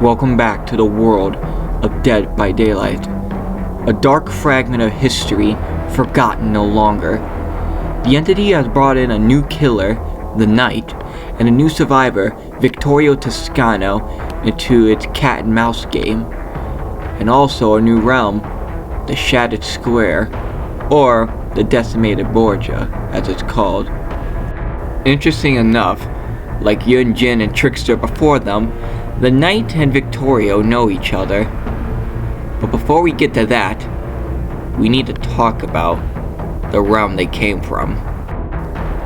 Welcome back to the world of Dead by Daylight, a dark fragment of history forgotten no longer. The entity has brought in a new killer, the Knight, and a new survivor, Vittorio Toscano, into its cat and mouse game, and also a new realm, the Shattered Square, or the Decimated Borgia, as it's called. Interesting enough, like Yun Jin and Trickster before them, the Knight and Vittorio know each other. But before we get to that, we need to talk about the realm they came from.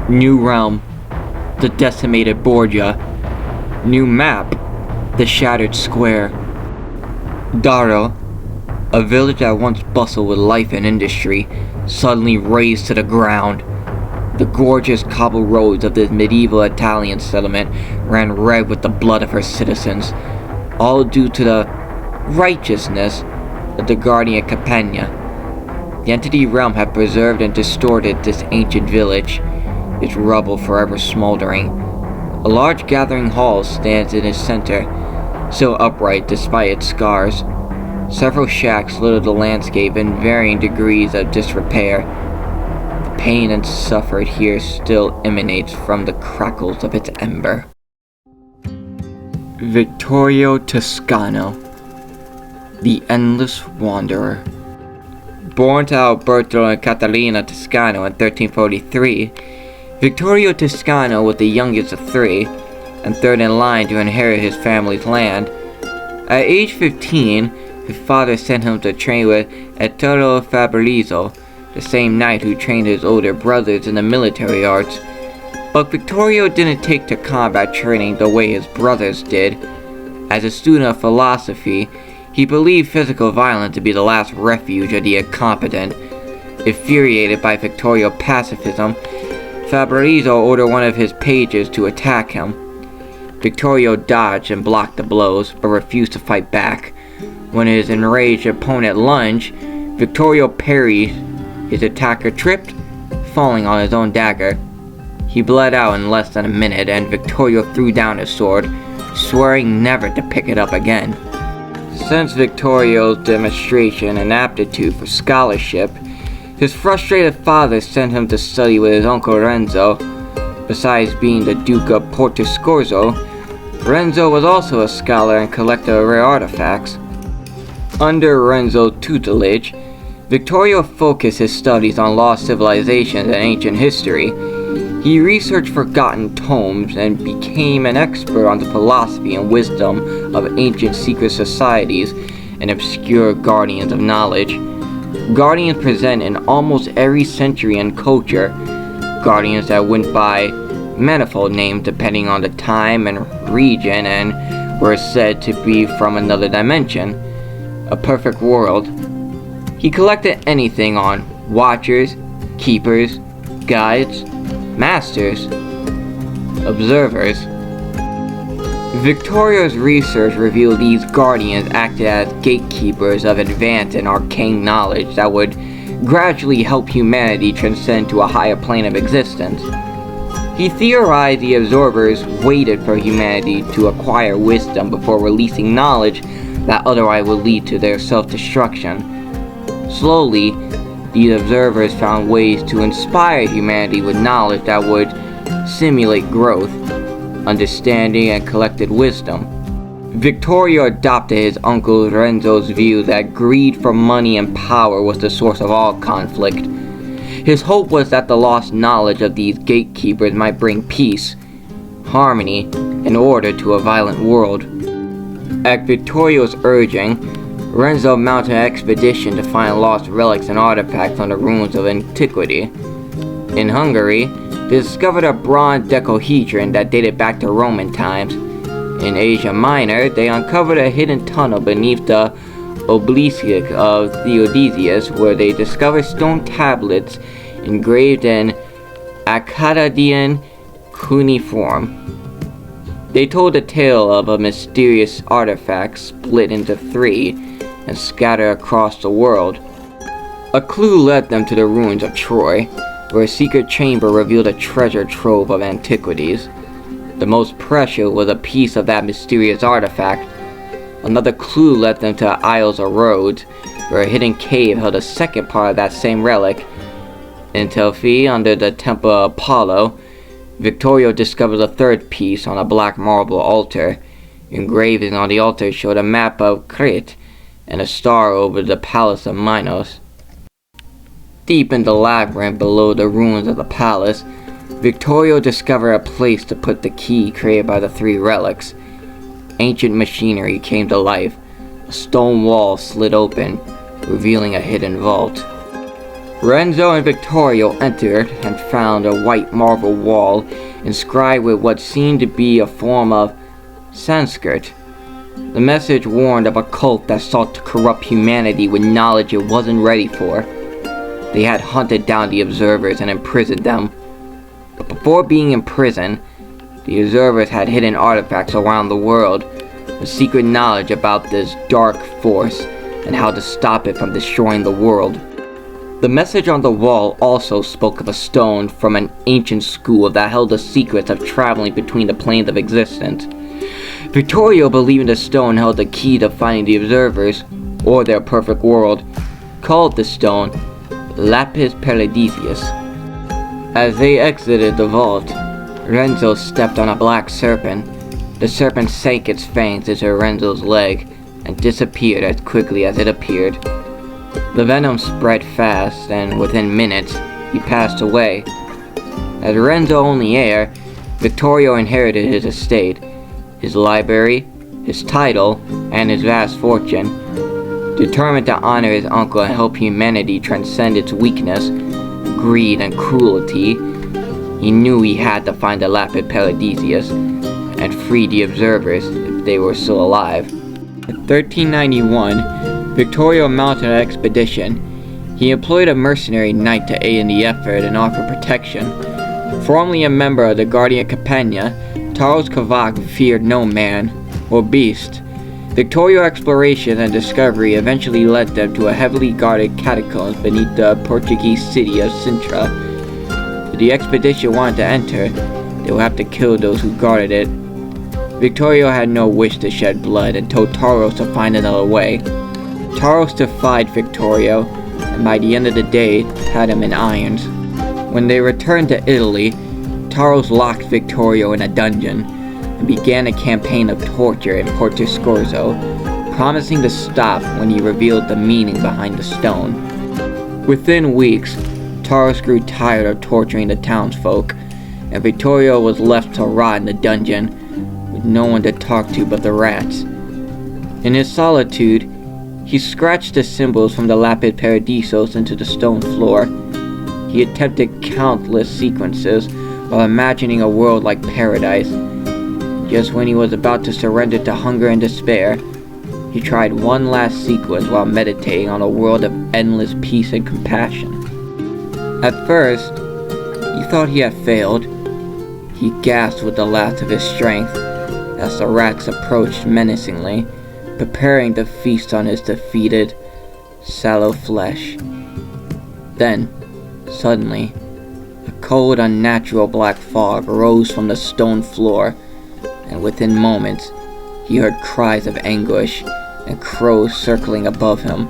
New realm, the Decimated Borgia. New map, the Shattered Square. Daro, a village that once bustled with life and industry, suddenly razed to the ground. The gorgeous cobbled roads of this medieval Italian settlement ran red with the blood of her citizens, all due to the righteousness of the Guardian Campagna. The entity realm had preserved and distorted this ancient village, its rubble forever smoldering. A large gathering hall stands in its center, still upright despite its scars. Several shacks litter the landscape in varying degrees of disrepair. Pain and suffered here still emanates from the crackles of its ember. Vittorio Toscano, the Endless Wanderer. Born to Alberto and Catalina Toscano in 1343, Vittorio Toscano was the youngest of three, and third in line to inherit his family's land. At age 15, his father sent him to train with Ettore Fabrizio, the same knight who trained his older brothers in the military arts. But Vittorio didn't take to combat training the way his brothers did. As a student of philosophy, he believed physical violence to be the last refuge of the incompetent. Infuriated by Vittorio's pacifism, Fabrizio ordered one of his pages to attack him. Vittorio dodged and blocked the blows, but refused to fight back. When his enraged opponent lunged, Vittorio parried. His attacker tripped, falling on his own dagger. He bled out in less than a minute, and Vittorio threw down his sword, swearing never to pick it up again. Since Vittorio's demonstration and aptitude for scholarship, his frustrated father sent him to study with his uncle Renzo. Besides being the Duke of Portoscorzo, Renzo was also a scholar and collector of rare artifacts. Under Renzo's tutelage, Vittorio focused his studies on lost civilizations and ancient history. He researched forgotten tomes and became an expert on the philosophy and wisdom of ancient secret societies and obscure guardians of knowledge. Guardians present in almost every century and culture, guardians that went by manifold names depending on the time and region and were said to be from another dimension, a perfect world. He collected anything on watchers, keepers, guides, masters, observers. Vittorio's research revealed these guardians acted as gatekeepers of advanced and arcane knowledge that would gradually help humanity transcend to a higher plane of existence. He theorized the observers waited for humanity to acquire wisdom before releasing knowledge that otherwise would lead to their self-destruction. Slowly, these observers found ways to inspire humanity with knowledge that would simulate growth, understanding, and collected wisdom. Vittorio adopted his uncle Renzo's view that greed for money and power was the source of all conflict. His hope was that the lost knowledge of these gatekeepers might bring peace, harmony, and order to a violent world. At Vittorio's urging, Renzo mounted an expedition to find lost relics and artifacts on the ruins of antiquity. In Hungary, they discovered a bronze dodecahedron that dated back to Roman times. In Asia Minor, they uncovered a hidden tunnel beneath the obelisk of Theodosius, where they discovered stone tablets engraved in Akkadian cuneiform. They told the tale of a mysterious artifact split into three and scattered across the world. A clue led them to the ruins of Troy, where a secret chamber revealed a treasure trove of antiquities. The most precious was a piece of that mysterious artifact, Another clue led them to Isles of Rhodes, where a hidden cave held a second part of that same relic. In Delphi, under the Temple of Apollo, Vittorio discovered a third piece on a black marble altar. Engravings on the altar showed a map of Crete and a star over the palace of Minos. Deep in the labyrinth below the ruins of the palace, Vittorio discovered a place to put the key created by the three relics. Ancient machinery came to life. A stone wall slid open, revealing a hidden vault. Renzo and Vittorio entered and found a white marble wall inscribed with what seemed to be a form of Sanskrit. The message warned of a cult that sought to corrupt humanity with knowledge it wasn't ready for. They had hunted down the observers and imprisoned them. But before being imprisoned, the observers had hidden artifacts around the world, with secret knowledge about this dark force and how to stop it from destroying the world. The message on the wall also spoke of a stone from an ancient school that held the secrets of traveling between the planes of existence. Vittorio, believing the stone held the key to finding the observers, or their perfect world, called the stone Lapis Paradisius. As they exited the vault, Renzo stepped on a black serpent. The serpent sank its fangs into Renzo's leg and disappeared as quickly as it appeared. The venom spread fast, and within minutes, he passed away. As Renzo only heir, Vittorio inherited his estate, his library, his title, and his vast fortune. Determined to honor his uncle and help humanity transcend its weakness, greed, and cruelty, he knew he had to find the Lapis Paradisius and free the observers if they were still alive. In 1391, Vittorio mounted an expedition. He employed a mercenary knight to aid in the effort and offer protection. Formerly a member of the Guardian Campagna, Charles Cavac feared no man or beast. Vittorio's exploration and discovery eventually led them to a heavily guarded catacombs beneath the Portuguese city of Sintra. If the expedition wanted to enter, they would have to kill those who guarded it. Vittorio had no wish to shed blood and told Charles to find another way. Charles defied Vittorio, and by the end of the day, had him in irons. When they returned to Italy, Charles locked Vittorio in a dungeon and began a campaign of torture in Porto Scorzo, promising to stop when he revealed the meaning behind the stone. Within weeks, Charles grew tired of torturing the townsfolk, and Vittorio was left to rot in the dungeon, with no one to talk to but the rats. In his solitude, he scratched the symbols from the Lapis Paradisius into the stone floor. He attempted countless sequences while imagining a world like paradise. Just when he was about to surrender to hunger and despair, he tried one last sequence while meditating on a world of endless peace and compassion. At first, he thought he had failed. He gasped with the last of his strength as the rats approached menacingly, preparing to feast on his defeated, sallow flesh. Then, suddenly, a cold, unnatural black fog rose from the stone floor, and within moments, he heard cries of anguish and crows circling above him.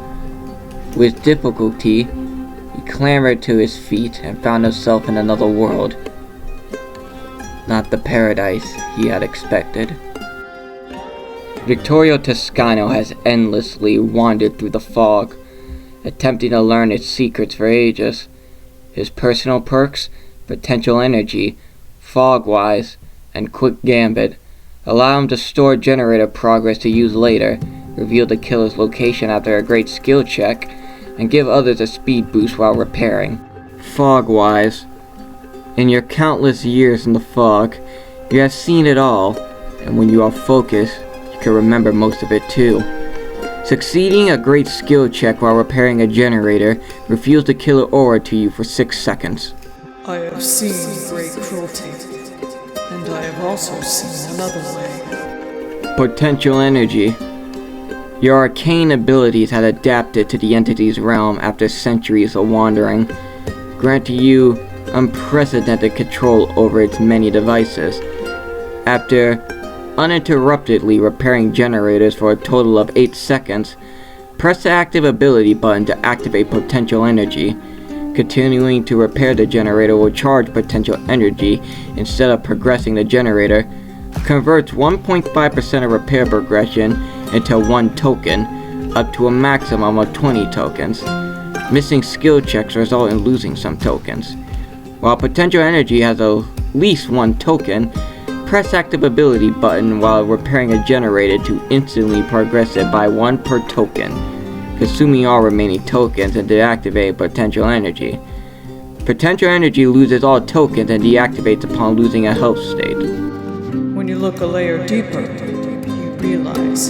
With difficulty, he clambered to his feet and found himself in another world. Not the paradise he had expected. Vittorio Toscano has endlessly wandered through the fog, attempting to learn its secrets for ages. His personal perks, potential energy, fog-wise, and quick gambit allow him to store generator progress to use later, reveal the killer's location after a great skill check, and give others a speed boost while repairing. Fog-wise. In your countless years in the fog, you have seen it all, and when you are focused, you can remember most of it too. Succeeding a great skill check while repairing a generator reveals the killer aura to you for 6 seconds. I have seen great cruelty, and I have also seen another way. Potential energy. Your arcane abilities had adapted to the entity's realm after centuries of wandering, granting you unprecedented control over its many devices. After uninterruptedly repairing generators for a total of 8 seconds, press the active ability button to activate potential energy. Continuing to repair the generator will charge potential energy instead of progressing the generator. Converts 1.5% of repair progression into 1 token, up to a maximum of 20 tokens. Missing skill checks result in losing some tokens. While potential energy has at least 1 token, press active ability button while repairing a generator to instantly progress it by 1 per token, consuming all remaining tokens and deactivating potential energy. Potential energy loses all tokens and deactivates upon losing a health state. When you look a layer deeper, you realize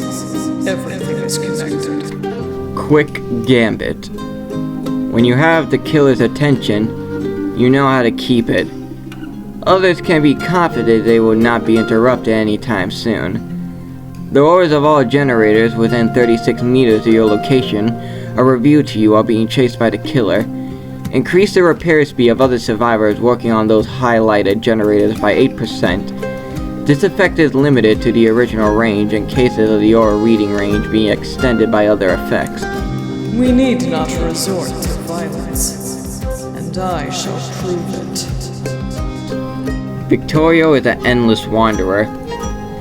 everything is connected. Quick Gambit. When you have the killer's attention, you know how to keep it. Others can be confident they will not be interrupted anytime soon. The orders of all generators within 36 meters of your location are revealed to you while being chased by the killer. Increase the repair speed of other survivors working on those highlighted generators by 8%. This effect is limited to the original range in cases of the aura reading range being extended by other effects. We need not resort to violence, and I shall prove it. Vittorio is an endless wanderer,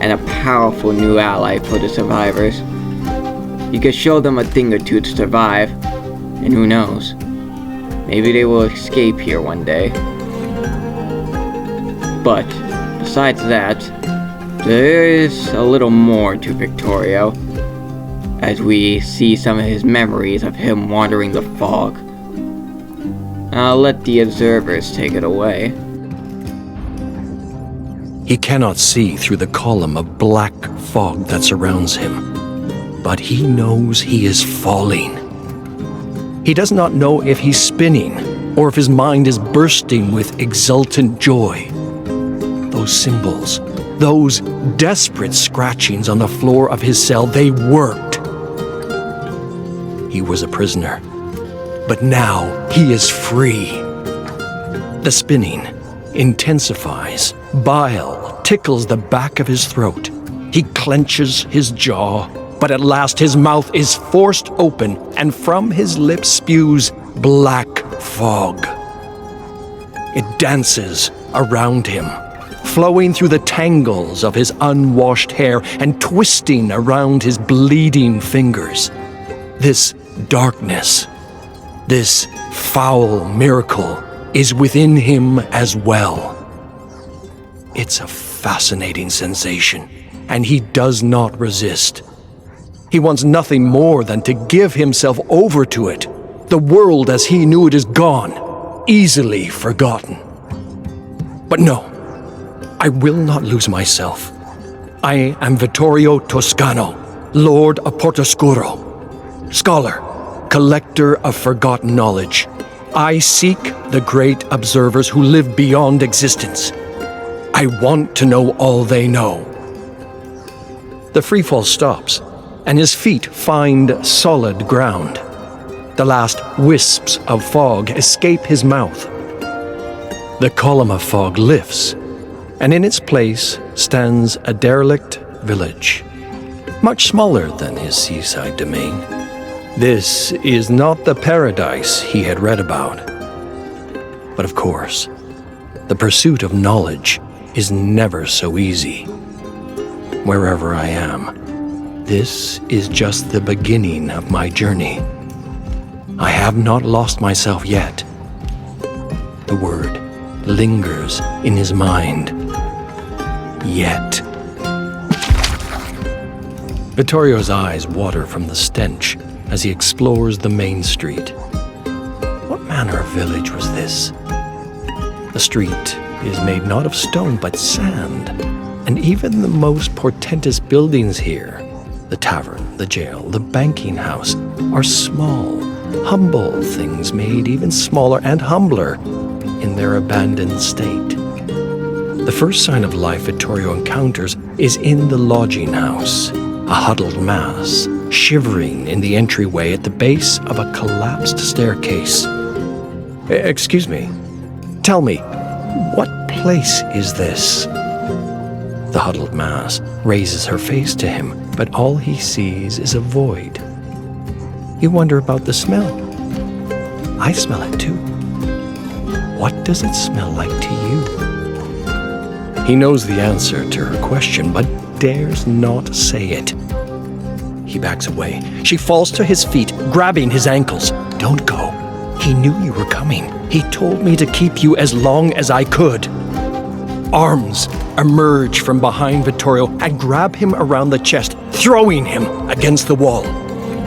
and a powerful new ally for the survivors. You can show them a thing or two to survive, and who knows, maybe they will escape here one day. But, besides that, there is a little more to Vittorio, as we see some of his memories of him wandering the fog. I'll let the observers take it away. He cannot see through the column of black fog that surrounds him, but he knows he is falling. He does not know if he's spinning or if his mind is bursting with exultant joy. Those symbols, those desperate scratchings on the floor of his cell, they worked. He was a prisoner, but now he is free. The spinning intensifies. Bile tickles the back of his throat. He clenches his jaw, but at last his mouth is forced open, and from his lips spews black fog. It dances around him, flowing through the tangles of his unwashed hair and twisting around his bleeding fingers. This darkness, this foul miracle, is within him as well. It's a fascinating sensation, and he does not resist. He wants nothing more than to give himself over to it. The world as he knew it is gone, easily forgotten. But no, I will not lose myself. I am Vittorio Toscano, Lord of Portoscuro, scholar, collector of forgotten knowledge. I seek the great observers who live beyond existence. I want to know all they know. The freefall stops, and his feet find solid ground. The last wisps of fog escape his mouth. The column of fog lifts, and in its place stands a derelict village, much smaller than his seaside domain. This is not the paradise he had read about. But of course, the pursuit of knowledge is never so easy. Wherever I am, this is just the beginning of my journey. I have not lost myself yet. The word lingers in his mind. Yet. Vittorio's eyes water from the stench as he explores the main street. What manner of village was this? The street is made not of stone but sand, and even the most portentous buildings here, the tavern, the jail, the banking house, are small, humble things made even smaller and humbler in their abandoned state. The first sign of life Vittorio encounters is in the lodging house, a huddled mass, shivering in the entryway at the base of a collapsed staircase. Excuse me, tell me, what place is this? The huddled mass raises her face to him, but all he sees is a void. You wonder about the smell. I smell it too. What does it smell like to you? He knows the answer to her question, but dares not say it. He backs away. She falls to his feet, grabbing his ankles. Don't go. He knew you were coming. He told me to keep you as long as I could. Arms emerge from behind Vittorio and grab him around the chest, throwing him against the wall.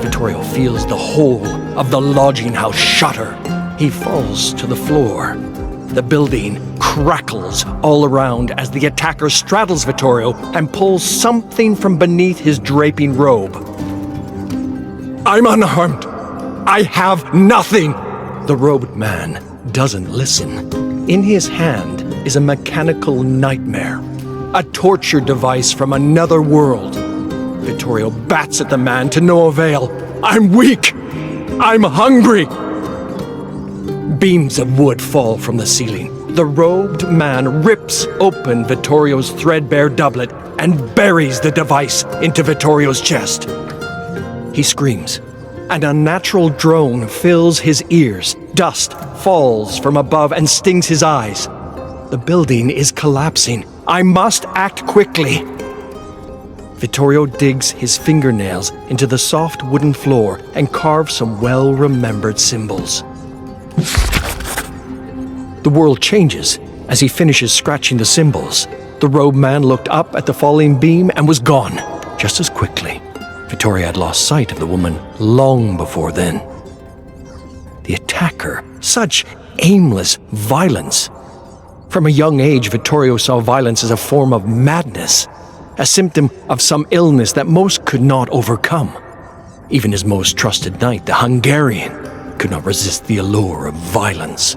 Vittorio feels the whole of the lodging house shudder. He falls to the floor. The building crackles all around as the attacker straddles Vittorio and pulls something from beneath his draping robe. I'm unharmed. I have nothing. The robed man doesn't listen. In his hand is a mechanical nightmare, a torture device from another world. Vittorio bats at the man to no avail. I'm weak. I'm hungry. Beams of wood fall from the ceiling. The robed man rips open Vittorio's threadbare doublet and buries the device into Vittorio's chest. He screams. An unnatural drone fills his ears. Dust falls from above and stings his eyes. The building is collapsing. I must act quickly. Vittorio digs his fingernails into the soft wooden floor and carves some well-remembered symbols. The world changes as he finishes scratching the symbols. The robed man looked up at the falling beam and was gone just as quickly. Vittorio had lost sight of the woman long before then. The attacker, such aimless violence. From a young age, Vittorio saw violence as a form of madness, a symptom of some illness that most could not overcome. Even his most trusted knight, the Hungarian, could not resist the allure of violence.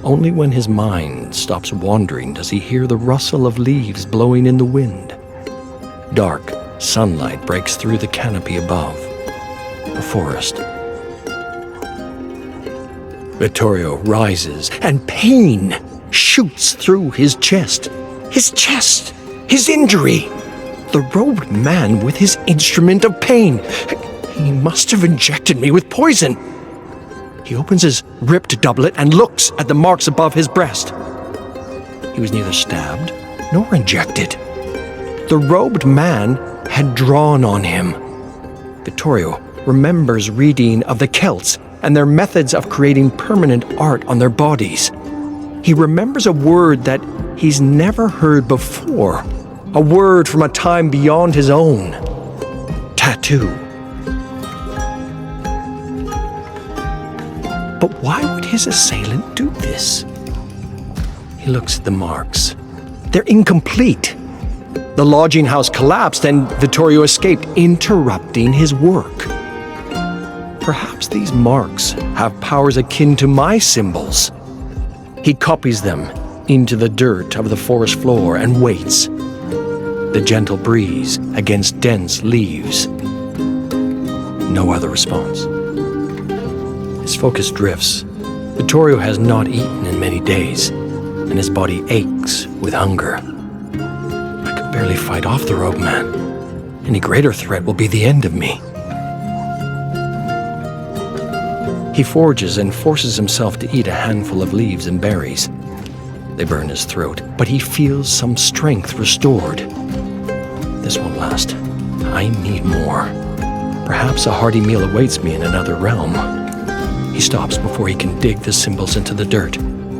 Only when his mind stops wandering does he hear the rustle of leaves blowing in the wind. Dark sunlight breaks through the canopy above. The forest. Vittorio rises, and pain shoots through his chest. His chest! His injury! The robed man with his instrument of pain. He must have injected me with poison. He opens his ripped doublet and looks at the marks above his breast. He was neither stabbed nor injected. The robed man had drawn on him. Vittorio remembers reading of the Celts and their methods of creating permanent art on their bodies. He remembers a word that he's never heard before, a word from a time beyond his own. Tattoo. But why would his assailant do this? He looks at the marks. They're incomplete. The lodging house collapsed and Vittorio escaped, interrupting his work. Perhaps these marks have powers akin to my symbols. He copies them into the dirt of the forest floor and waits. The gentle breeze against dense leaves. No other response. His focus drifts. Vittorio has not eaten in many days, and his body aches with hunger. I could barely fight off the robe man. Any greater threat will be the end of me. He forges and forces himself to eat a handful of leaves and berries. They burn his throat, but he feels some strength restored. This won't last. I need more. Perhaps a hearty meal awaits me in another realm. He stops before he can dig the symbols into the dirt.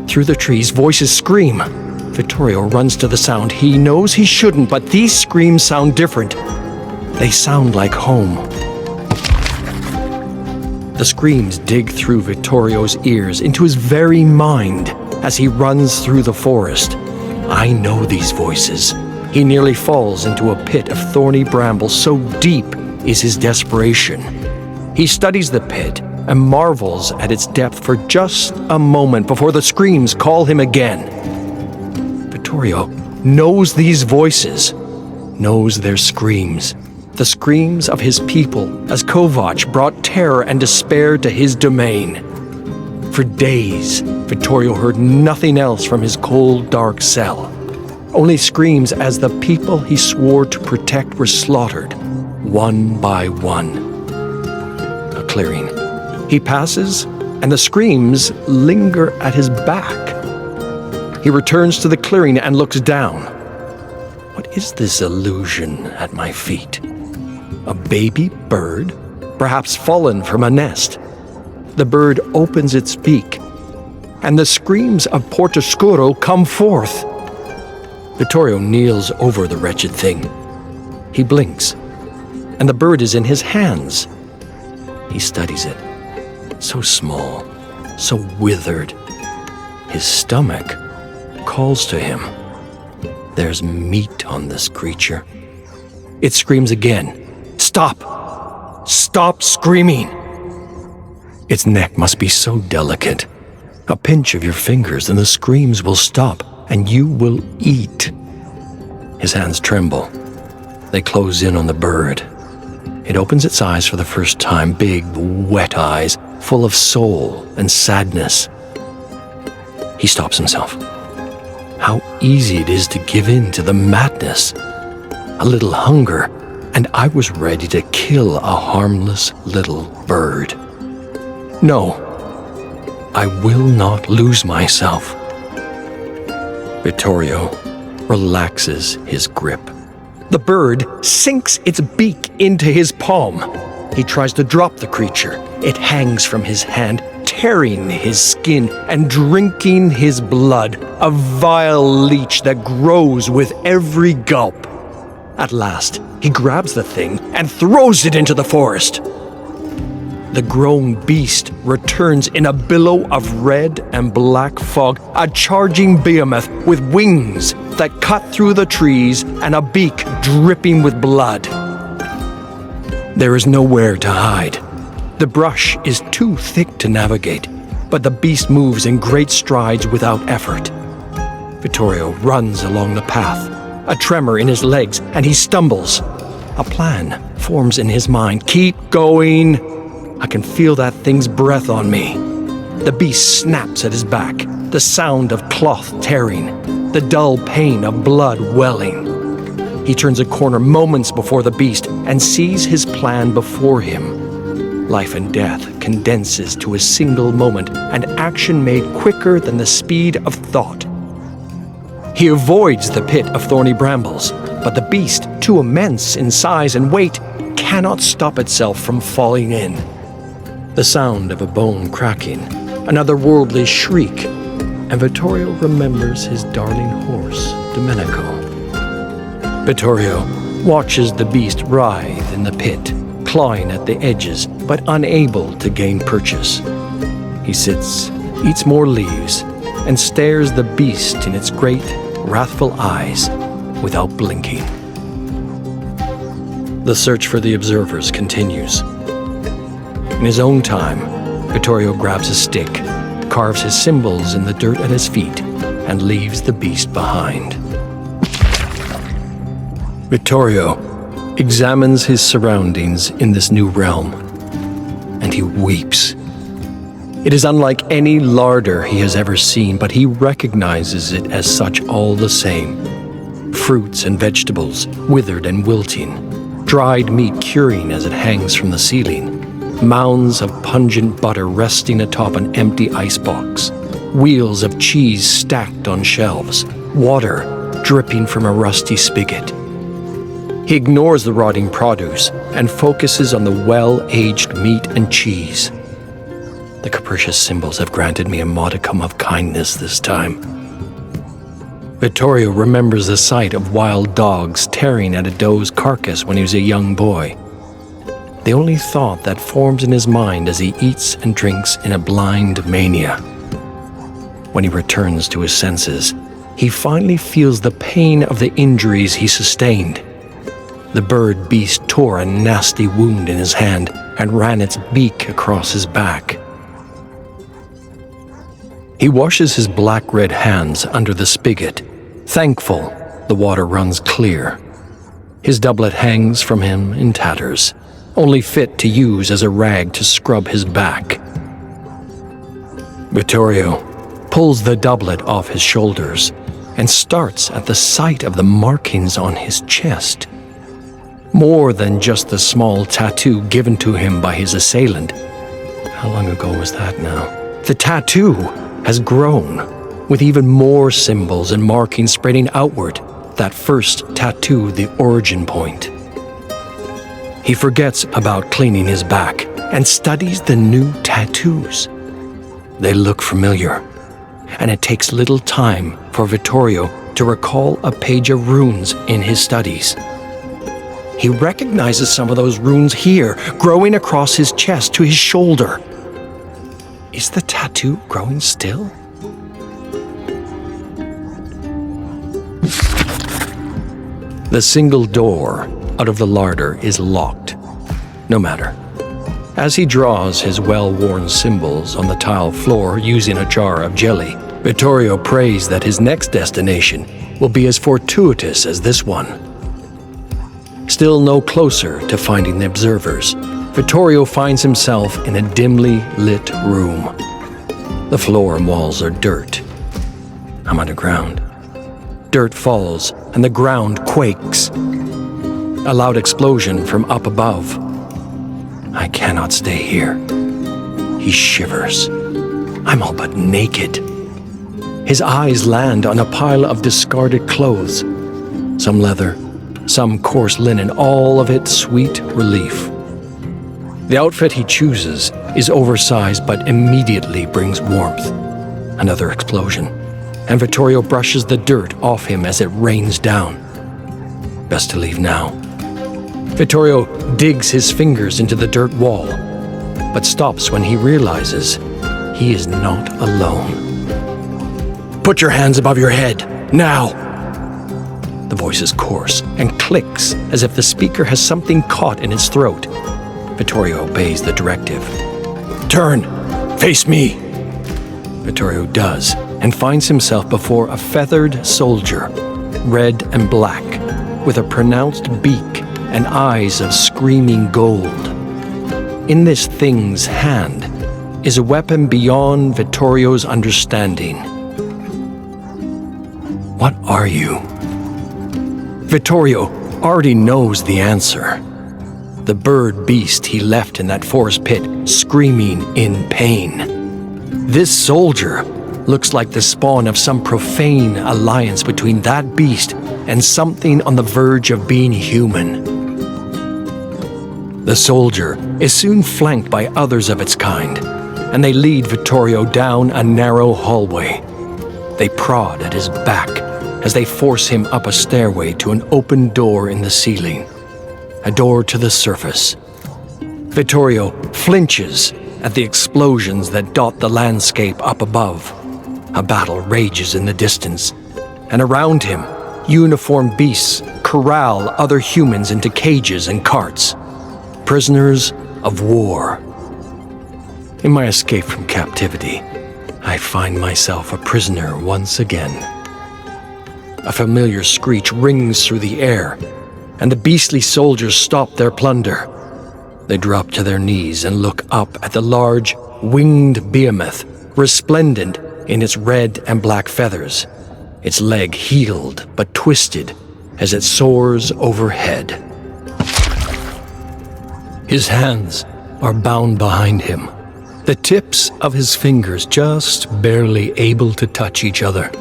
Through the trees, voices scream. Vittorio runs to the sound. He knows he shouldn't, but these screams sound different. They sound like home. The screams dig through Vittorio's ears, into his very mind, as he runs through the forest. I know these voices. He nearly falls into a pit of thorny bramble, so deep is his desperation. He studies the pit and marvels at its depth for just a moment before the screams call him again. Vittorio knows these voices, knows their screams. The screams of his people as Kovac brought terror and despair to his domain. For days, Vittorio heard nothing else from his cold, dark cell. only screams as the people he swore to protect were slaughtered, one by one. A clearing. He passes, and the screams linger at his back. He returns to the clearing and looks down. What is this illusion at my feet? A baby bird, perhaps fallen from a nest. The bird opens its beak, and the screams of Portoscuro come forth. Vittorio kneels over the wretched thing. He blinks, and the bird is in his hands. He studies it. So small, so withered. His stomach calls to him. There's meat on this creature. It screams again. Stop! Stop screaming! Its neck must be so delicate. A pinch of your fingers and the screams will stop, and you will eat. His hands tremble. They close in on the bird. It opens its eyes for the first time, big, wet eyes, full of soul and sadness. He stops himself. How easy it is to give in to the madness. A little hunger, and I was ready to kill a harmless little bird. No, I will not lose myself. Vittorio relaxes his grip. The bird sinks its beak into his palm. He tries to drop the creature. It hangs from his hand, tearing his skin and drinking his blood, a vile leech that grows with every gulp. At last, he grabs the thing and throws it into the forest. The grown beast returns in a billow of red and black fog, a charging behemoth with wings that cut through the trees and a beak dripping with blood. There is nowhere to hide. The brush is too thick to navigate, but the beast moves in great strides without effort. Vittorio runs along the path, a tremor in his legs, and he stumbles. A plan forms in his mind. Keep going. I can feel that thing's breath on me. The beast snaps at his back, the sound of cloth tearing, the dull pain of blood welling. He turns a corner moments before the beast and sees his plan before him. Life and death condenses to a single moment, and action made quicker than the speed of thought. He avoids the pit of thorny brambles, but the beast, too immense in size and weight, cannot stop itself from falling in. The sound of a bone cracking, an otherworldly shriek, and Vittorio remembers his darling horse, Domenico. Vittorio watches the beast writhe in the pit, clawing at the edges, but unable to gain purchase. He sits, eats more leaves, and stares the beast in its great, wrathful eyes without blinking. The search for the observers continues. In his own time, Vittorio grabs a stick, carves his symbols in the dirt at his feet, and leaves the beast behind. Vittorio examines his surroundings in this new realm, and he weeps. It is unlike any larder he has ever seen, but he recognizes it as such all the same. Fruits and vegetables, withered and wilting, dried meat curing as it hangs from the ceiling, mounds of pungent butter resting atop an empty icebox, wheels of cheese stacked on shelves, water dripping from a rusty spigot. He ignores the rotting produce and focuses on the well-aged meat and cheese. The capricious symbols have granted me a modicum of kindness this time. Vittorio remembers the sight of wild dogs tearing at a doe's carcass when he was a young boy. The only thought that forms in his mind as he eats and drinks in a blind mania. When he returns to his senses, he finally feels the pain of the injuries he sustained. The bird beast tore a nasty wound in his hand and ran its beak across his back. He washes his black-red hands under the spigot, thankful the water runs clear. His doublet hangs from him in tatters, only fit to use as a rag to scrub his back. Vittorio pulls the doublet off his shoulders, and starts at the sight of the markings on his chest. More than just the small tattoo given to him by his assailant. How long ago was that now? The tattoo has grown, with even more symbols and markings spreading outward, that first tattoo the origin point. He forgets about cleaning his back and studies the new tattoos. They look familiar, and it takes little time for Vittorio to recall a page of runes in his studies. He recognizes some of those runes here, growing across his chest to his shoulder. Is the tattoo growing still? The single door out of the larder is locked. No matter. As he draws his well-worn symbols on the tile floor using a jar of jelly, Vittorio prays that his next destination will be as fortuitous as this one. Still no closer to finding the observers, Vittorio finds himself in a dimly lit room. The floor and walls are dirt. I'm underground. Dirt falls and the ground quakes. A loud explosion from up above. I cannot stay here. He shivers. I'm all but naked. His eyes land on a pile of discarded clothes. Some leather, some coarse linen, all of it sweet relief. The outfit he chooses is oversized but immediately brings warmth. Another explosion, and Vittorio brushes the dirt off him as it rains down. Best to leave now. Vittorio digs his fingers into the dirt wall, but stops when he realizes he is not alone. Put your hands above your head, now! The voice is coarse and clicks as if the speaker has something caught in his throat. Vittorio obeys the directive. Turn! Face me! Vittorio does, and finds himself before a feathered soldier, red and black, with a pronounced beak and eyes of screaming gold. In this thing's hand is a weapon beyond Vittorio's understanding. What are you? Vittorio already knows the answer. The bird beast he left in that forest pit, screaming in pain. This soldier looks like the spawn of some profane alliance between that beast and something on the verge of being human. The soldier is soon flanked by others of its kind, and they lead Vittorio down a narrow hallway. They prod at his back as they force him up a stairway to an open door in the ceiling, a door to the surface. Vittorio flinches at the explosions that dot the landscape up above. A battle rages in the distance, and around him, uniformed beasts corral other humans into cages and carts. Prisoners of war. In my escape from captivity, I find myself a prisoner once again. A familiar screech rings through the air, and the beastly soldiers stop their plunder. They drop to their knees and look up at the large, winged behemoth, resplendent in its red and black feathers, its leg healed but twisted as it soars overhead. His hands are bound behind him, the tips of his fingers just barely able to touch each other.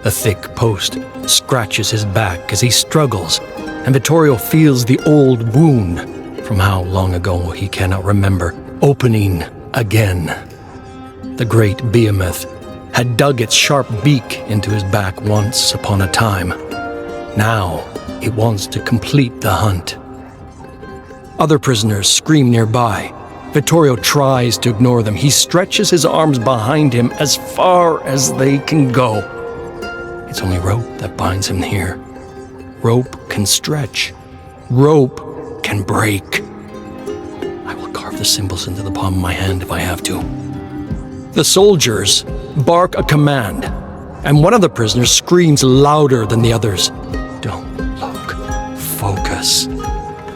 A thick post scratches his back as he struggles, and Vittorio feels the old wound from how long ago he cannot remember opening again. The great behemoth had dug its sharp beak into his back once upon a time. Now it wants to complete the hunt. Other prisoners scream nearby. Vittorio tries to ignore them. He stretches his arms behind him as far as they can go. It's only rope that binds him here. Rope can stretch. Rope can break. I will carve the symbols into the palm of my hand if I have to. The soldiers bark a command, and one of the prisoners screams louder than the others. Don't look. Focus.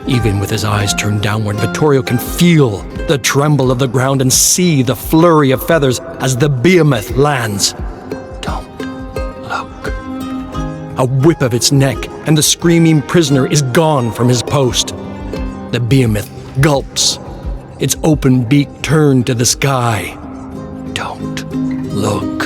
Even with his eyes turned downward, Vittorio can feel the tremble of the ground and see the flurry of feathers as the behemoth lands. Don't look. a whip of its neck, and the screaming prisoner is gone from his post. The behemoth gulps, its open beak turned to the sky. Don't look.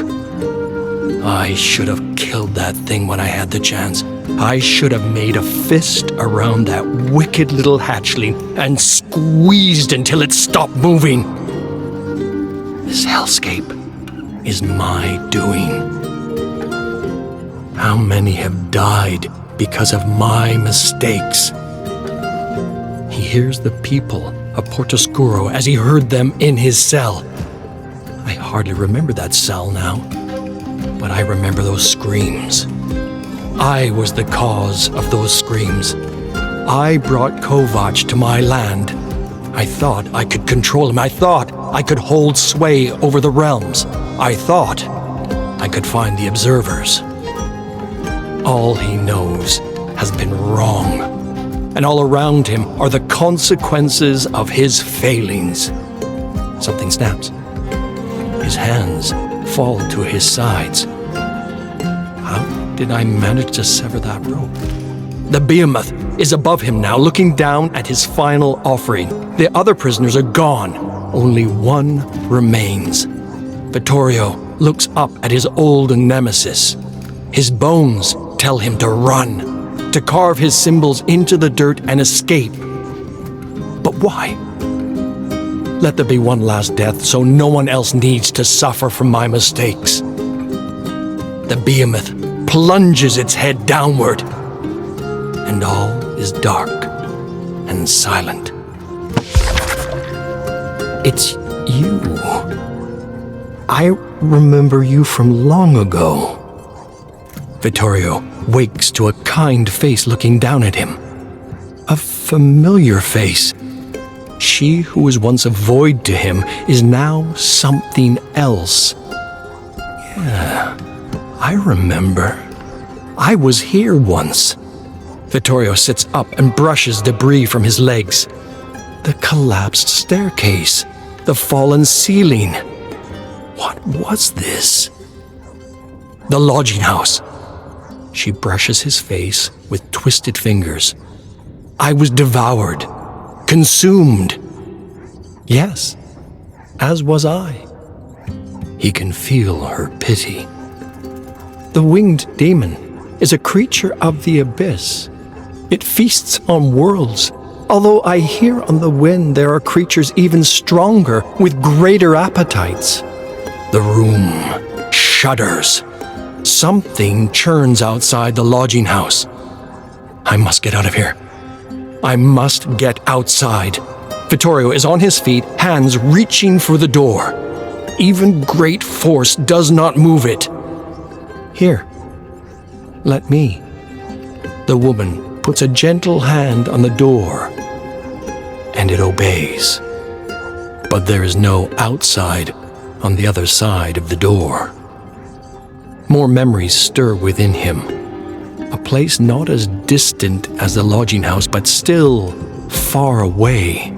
I should have killed that thing when I had the chance. I should have made a fist around that wicked little hatchling and squeezed until it stopped moving. This hellscape is my doing. How many have died because of my mistakes? He hears the people of Portoscuro as he heard them in his cell. I hardly remember that cell now, but I remember those screams. I was the cause of those screams. I brought Kovac to my land. I thought I could control him. I thought I could hold sway over the realms. I thought I could find the observers. All he knows has been wrong, and all around him are the consequences of his failings. Something snaps. His hands fall to his sides. How did I manage to sever that rope? The behemoth is above him now, looking down at his final offering. The other prisoners are gone. Only one remains. Vittorio looks up at his old nemesis. His bones tell him to run, to carve his symbols into the dirt and escape. But why? Let there be one last death so no one else needs to suffer from my mistakes. The behemoth plunges its head downward, and all is dark and silent. It's you. I remember you from long ago. Vittorio wakes to a kind face looking down at him. A familiar face. She who was once a void to him is now something else. Yeah, I remember. I was here once. Vittorio sits up and brushes debris from his legs. The collapsed staircase. The fallen ceiling. What was this? The lodging house. She brushes his face with twisted fingers. I was devoured, consumed. Yes, as was I. He can feel her pity. The winged demon is a creature of the abyss. It feasts on worlds, although I hear on the wind there are creatures even stronger with greater appetites. The room shudders. Something churns outside the lodging house. I must get out of here. I must get outside. Vittorio is on his feet, hands reaching for the door. Even great force does not move it. Here, let me. The woman puts a gentle hand on the door, and it obeys. But there is no outside on the other side of the door. More memories stir within him. A place not as distant as the lodging house, but still far away.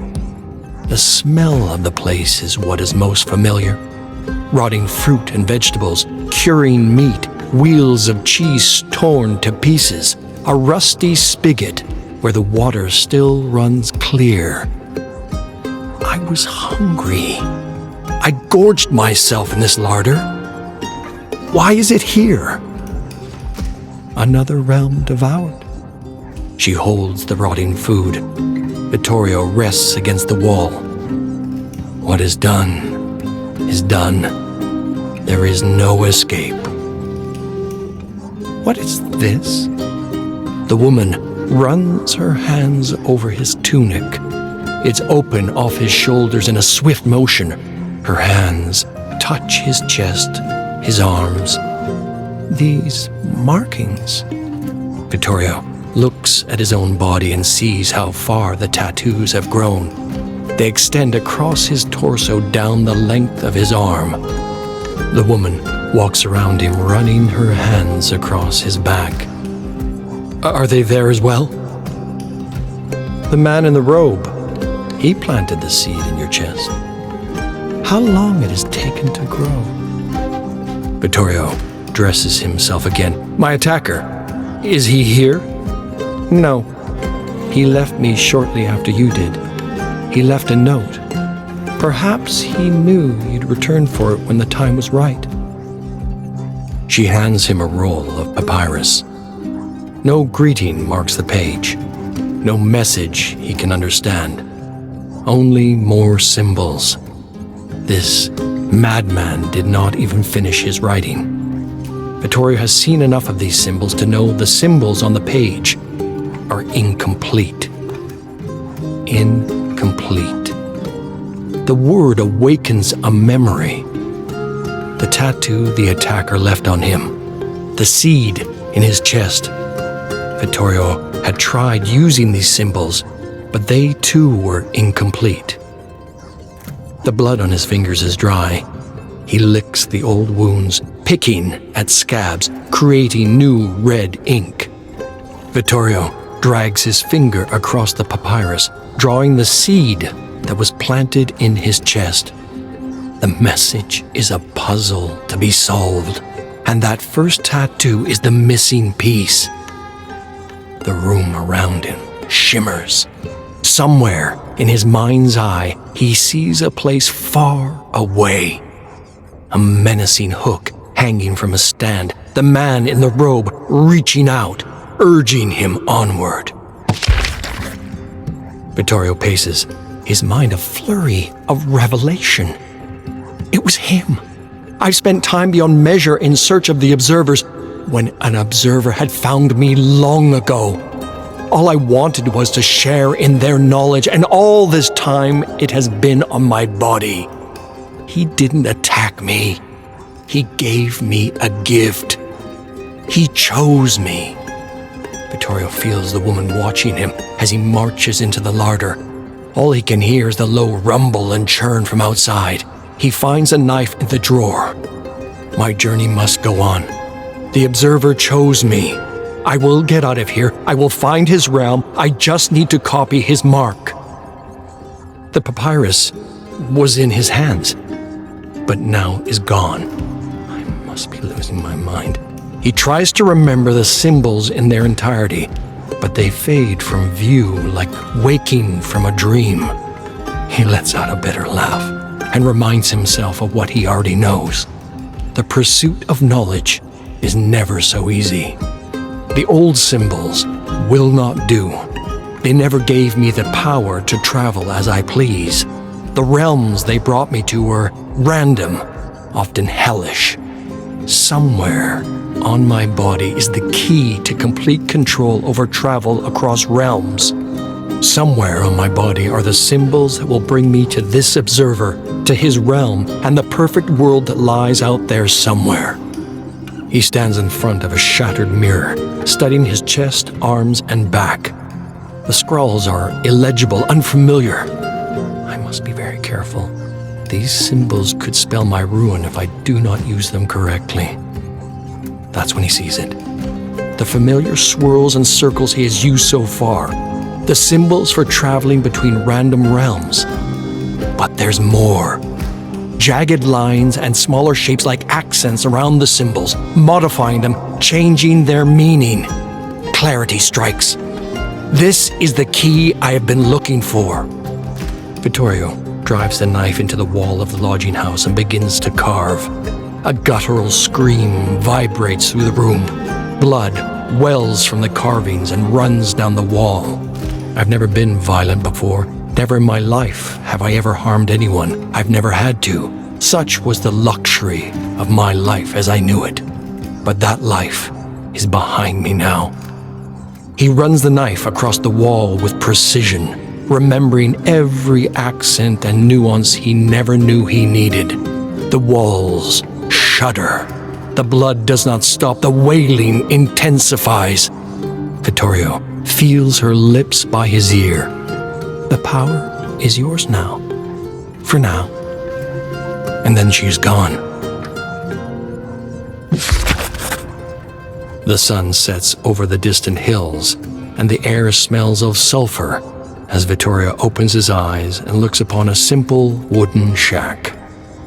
The smell of the place is what is most familiar. Rotting fruit and vegetables, curing meat, wheels of cheese torn to pieces, a rusty spigot where the water still runs clear. I was hungry. I gorged myself in this larder. Why is it here? Another realm devoured. She holds the rotting food. Vittorio rests against the wall. What is done is done. There is no escape. What is this? The woman runs her hands over his tunic. It's open off his shoulders in a swift motion. Her hands touch his chest, his arms. These markings. Vittorio looks at his own body and sees how far the tattoos have grown. They extend across his torso down the length of his arm. The woman walks around him, running her hands across his back. Are they there as well? The man in the robe, he planted the seed in your chest. How long it has taken to grow. Vittorio dresses himself again. My attacker, Is he here? No. He left me shortly after you did. He left a note. Perhaps he knew you'd return for it when the time was right. She hands him a roll of papyrus. No greeting marks the page. No message he can understand. Only more symbols. This madman did not even finish his writing. Vittorio has seen enough of these symbols to know the symbols on the page are incomplete. Incomplete. The word awakens a memory. The tattoo the attacker left on him. The seed in his chest. Vittorio had tried using these symbols, but they too were incomplete. The blood on his fingers is dry. He licks the old wounds, picking at scabs, creating new red ink. Vittorio drags his finger across the papyrus, drawing the seed that was planted in his chest. The message is a puzzle to be solved, and that first tattoo is the missing piece. The room around him shimmers. Somewhere in his mind's eye, he sees a place far away. A menacing hook hanging from a stand, the man in the robe reaching out, urging him onward. Vittorio paces, his mind a flurry of revelation. It was him. I've spent time beyond measure in search of the observers, when an observer had found me long ago. All I wanted was to share in their knowledge, and all this time it has been on my body. He didn't attack me. He gave me a gift. He chose me. Vittorio feels the woman watching him as he marches into the larder. All he can hear is the low rumble and churn from outside. He finds a knife in the drawer. My journey must go on. The observer chose me. I will get out of here. I will find his realm. I just need to copy his mark. The papyrus was in his hands, but now is gone. I must be losing my mind. He tries to remember the symbols in their entirety, but they fade from view like waking from a dream. He lets out a bitter laugh and reminds himself of what he already knows. The pursuit of knowledge is never so easy. The old symbols will not do. They never gave me the power to travel as I please. The realms they brought me to were random, often hellish. Somewhere on my body is the key to complete control over travel across realms. Somewhere on my body are the symbols that will bring me to this observer, to his realm, and the perfect world that lies out there somewhere. He stands in front of a shattered mirror, studying his chest, arms, and back. The scrawls are illegible, unfamiliar. I must be very careful. These symbols could spell my ruin if I do not use them correctly. That's when he sees it. The familiar swirls and circles he has used so far. The symbols for traveling between random realms. But there's more. Jagged lines and smaller shapes like accents around the symbols, modifying them, changing their meaning. Clarity strikes. This is the key I have been looking for. Vittorio drives the knife into the wall of the lodging house and begins to carve. A guttural scream vibrates through the room. Blood wells from the carvings and runs down the wall. I've never been violent before. Never in my life have I ever harmed anyone. I've never had to. Such was the luxury of my life as I knew it. But that life is behind me now. He runs the knife across the wall with precision, remembering every accent and nuance he never knew he needed. The walls shudder. The blood does not stop. The wailing intensifies. Vittorio feels her lips by his ear. The power is yours now. For now. And then she's gone. The sun sets over the distant hills, and the air smells of sulfur as Vittorio opens his eyes and looks upon a simple wooden shack.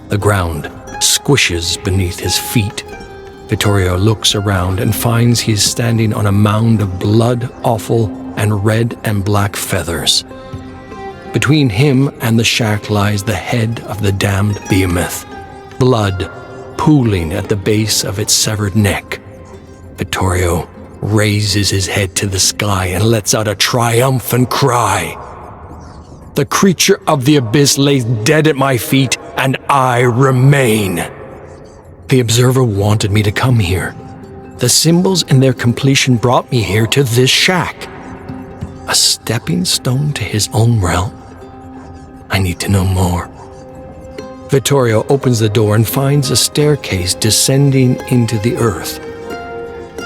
The ground squishes beneath his feet. Vittorio looks around and finds he is standing on a mound of blood, offal, and red and black feathers. Between him and the shack lies the head of the damned behemoth, blood pooling at the base of its severed neck. Vittorio raises his head to the sky and lets out a triumphant cry. The creature of the abyss lays dead at my feet, and I remain. The Observer wanted me to come here. The symbols in their completion brought me here to this shack. A stepping stone to his own realm. I need to know more. Vittorio opens the door and finds a staircase descending into the earth.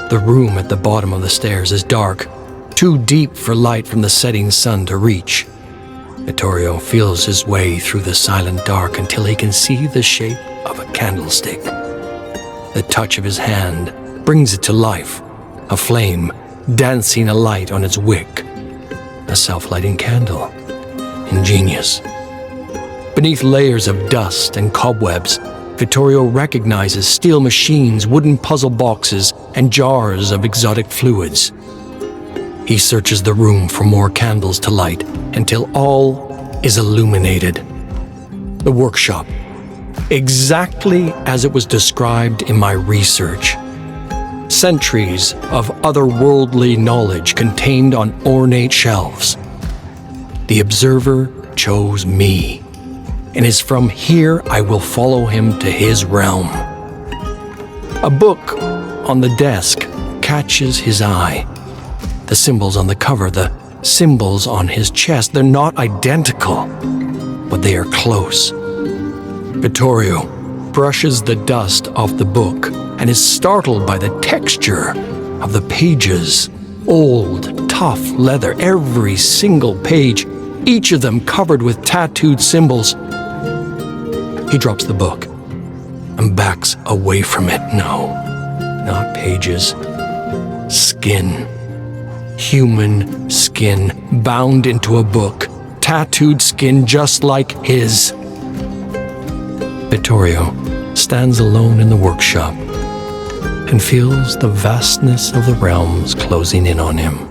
The room at the bottom of the stairs is dark, too deep for light from the setting sun to reach. Vittorio feels his way through the silent dark until he can see the shape of a candlestick. The touch of his hand brings it to life, a flame dancing a light on its wick. A self-lighting candle. Ingenious. Beneath layers of dust and cobwebs, Vittorio recognizes steel machines, wooden puzzle boxes, and jars of exotic fluids. He searches the room for more candles to light until all is illuminated. The workshop, exactly as it was described in my research. Centuries of otherworldly knowledge contained on ornate shelves. The Observer chose me, and it's from here I will follow him to his realm. A book on the desk catches his eye. The symbols on the cover, the symbols on his chest, they're not identical, but they are close. Vittorio brushes the dust off the book and is startled by the texture of the pages. Old, tough leather, every single page, each of them covered with tattooed symbols. He drops the book and backs away from it. No, not pages. Skin. Human skin bound into a book. Tattooed skin just like his. Vittorio stands alone in the workshop and feels the vastness of the realms closing in on him.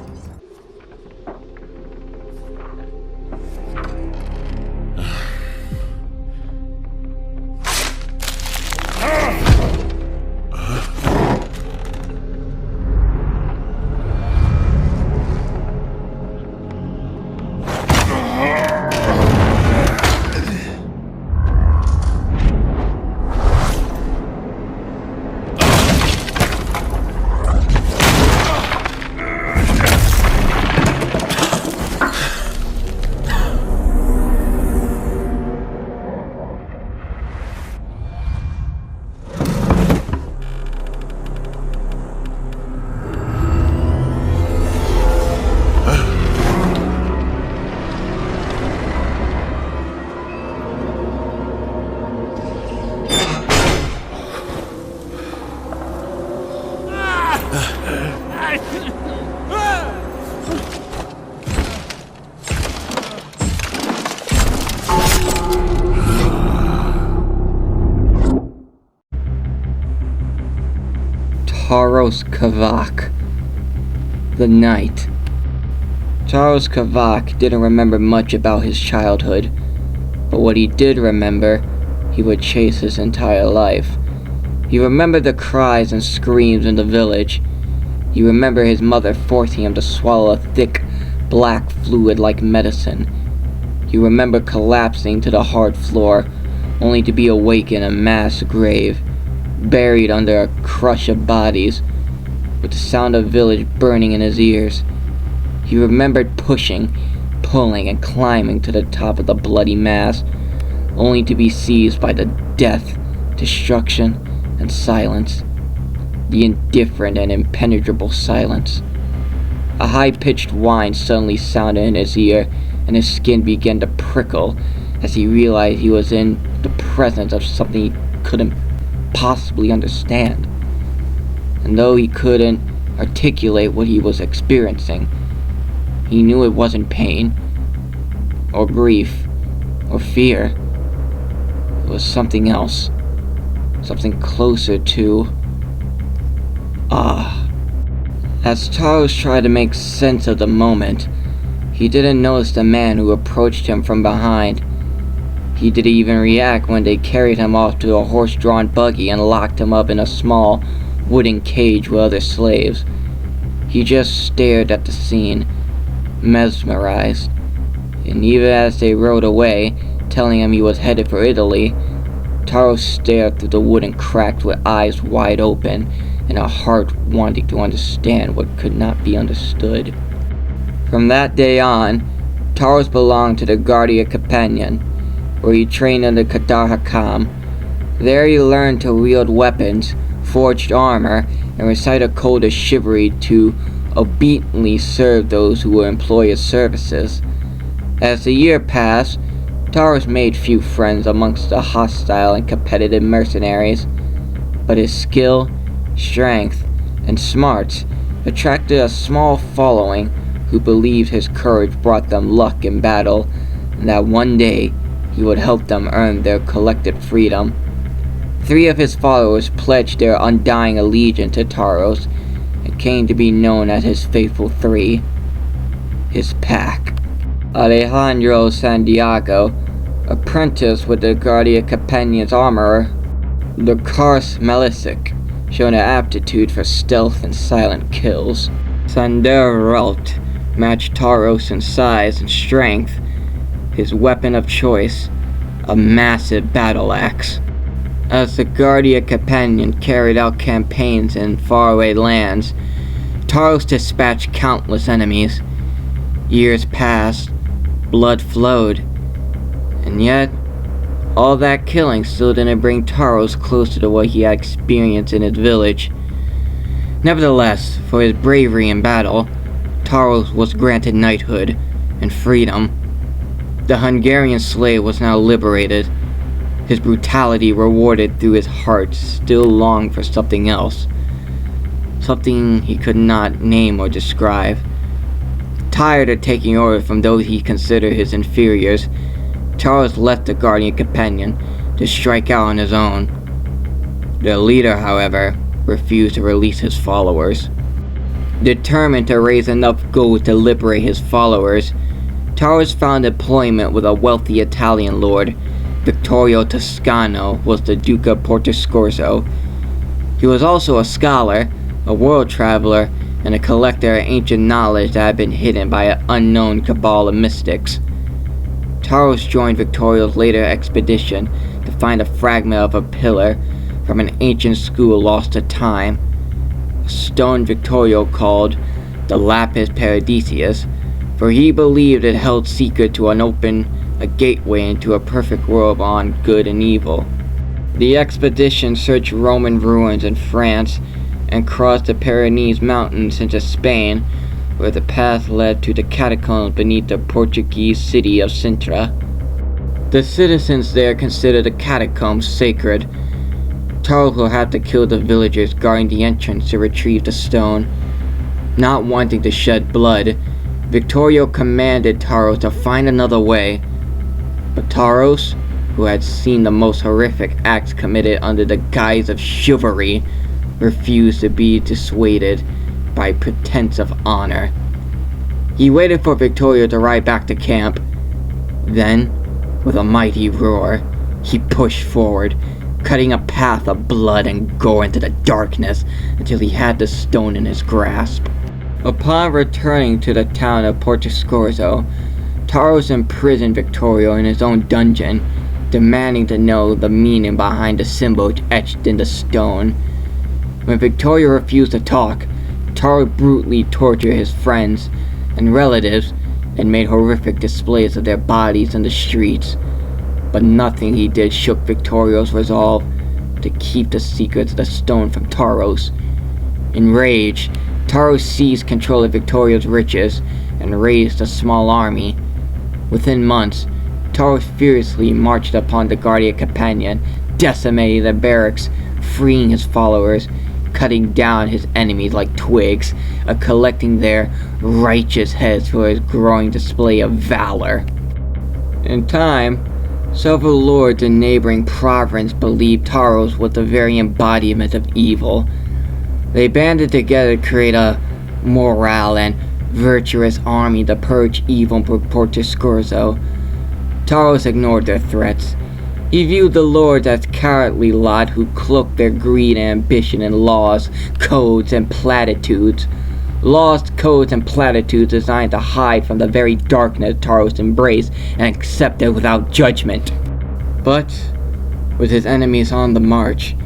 Charles Kavak, the Knight. Charles Kavak didn't remember much about his childhood, but what he did remember, he would chase his entire life. He remembered the cries and screams in the village. He remembered his mother forcing him to swallow a thick, black fluid like medicine. He remembered collapsing to the hard floor, only to be awake in a mass grave, buried under a crush of bodies, with the sound of village burning in his ears. He remembered pushing, pulling, and climbing to the top of the bloody mass, only to be seized by the death, destruction, and silence. The indifferent and impenetrable silence. A high-pitched whine suddenly sounded in his ear, and his skin began to prickle as he realized he was in the presence of something he couldn't possibly understand. And though he couldn't articulate what he was experiencing, he knew it wasn't pain, or grief, or fear. It was something else, something closer to As Taros tried to make sense of the moment, he didn't notice the man who approached him from behind. He didn't even react when they carried him off to a horse-drawn buggy and locked him up in a small wooden cage with other slaves. He just stared at the scene, mesmerized. And even as they rode away, telling him he was headed for Italy, Taros stared through the wooden crack with eyes wide open and a heart wanting to understand what could not be understood. From that day on, Taros belonged to the Guardia Companion, where he trained under Kadar Hakam. There he learned to wield weapons, forged armor, and recite a code of chivalry to obediently serve those who would employ his services. As the year passed, Taros made few friends amongst the hostile and competitive mercenaries, but his skill, strength, and smarts attracted a small following who believed his courage brought them luck in battle, and that one day he would help them earn their collective freedom. 3 of his followers pledged their undying allegiance to Taros and came to be known as his faithful 3, his pack. Alejandro Santiago, apprentice with the Guardia Companion's armorer, the Kars Melisic, showed an aptitude for stealth and silent kills. Sander Ralt matched Taros in size and strength, his weapon of choice, a massive battle axe. As the Guardia Companion carried out campaigns in faraway lands, Taros dispatched countless enemies. Years passed, blood flowed, and yet, all that killing still didn't bring Taros closer to what he had experienced in his village. Nevertheless, for his bravery in battle, Taros was granted knighthood and freedom. The Hungarian slave was now liberated, his brutality rewarded through his heart still longed for something else, something he could not name or describe. Tired of taking orders from those he considered his inferiors, Taros left the Guardian Companion to strike out on his own. Their leader, however, refused to release his followers. Determined to raise enough gold to liberate his followers, Taros found employment with a wealthy Italian lord. Vittorio Toscano was the Duke of Portoscorso. He was also a scholar, a world traveler, and a collector of ancient knowledge that had been hidden by an unknown cabal of mystics. Taros joined Vittorio's later expedition to find a fragment of a pillar from an ancient school lost to time, a stone Vittorio called the Lapis Paradisius, for he believed it held secret to open a gateway into a perfect world beyond good and evil. The expedition searched Roman ruins in France and crossed the Pyrenees Mountains into Spain, where the path led to the catacombs beneath the Portuguese city of Sintra. The citizens there considered the catacombs sacred. Taros will have to kill the villagers guarding the entrance to retrieve the stone. Not wanting to shed blood, Vittorio commanded Taros to find another way, but Taros, who had seen the most horrific acts committed under the guise of chivalry, refused to be dissuaded by pretense of honor. He waited for Vittorio to ride back to camp. Then, with a mighty roar, he pushed forward, cutting a path of blood and gore into the darkness until he had the stone in his grasp. Upon returning to the town of Portoscorso, Taros imprisoned Vittorio in his own dungeon, demanding to know the meaning behind the symbol etched in the stone. When Vittorio refused to talk, Taros brutally tortured his friends and relatives and made horrific displays of their bodies in the streets. But nothing he did shook Vittorio's resolve to keep the secrets of the stone from Taros. Enraged, Taros seized control of Vittorio's riches and raised a small army. Within months, Taros furiously marched upon the Guardia Companion, decimating the barracks, freeing his followers, cutting down his enemies like twigs, and collecting their righteous heads for his growing display of valor. In time, several lords in neighboring provinces believed Taros was the very embodiment of evil. They banded together to create a morale and virtuous army to purge evil from Porto Scorzo. Taros ignored their threats. He viewed the lords as cowardly lot who cloaked their greed and ambition in laws, codes, and platitudes. Laws, codes, and platitudes designed to hide from the very darkness Taros embraced and accepted without judgment. But, with his enemies on the march,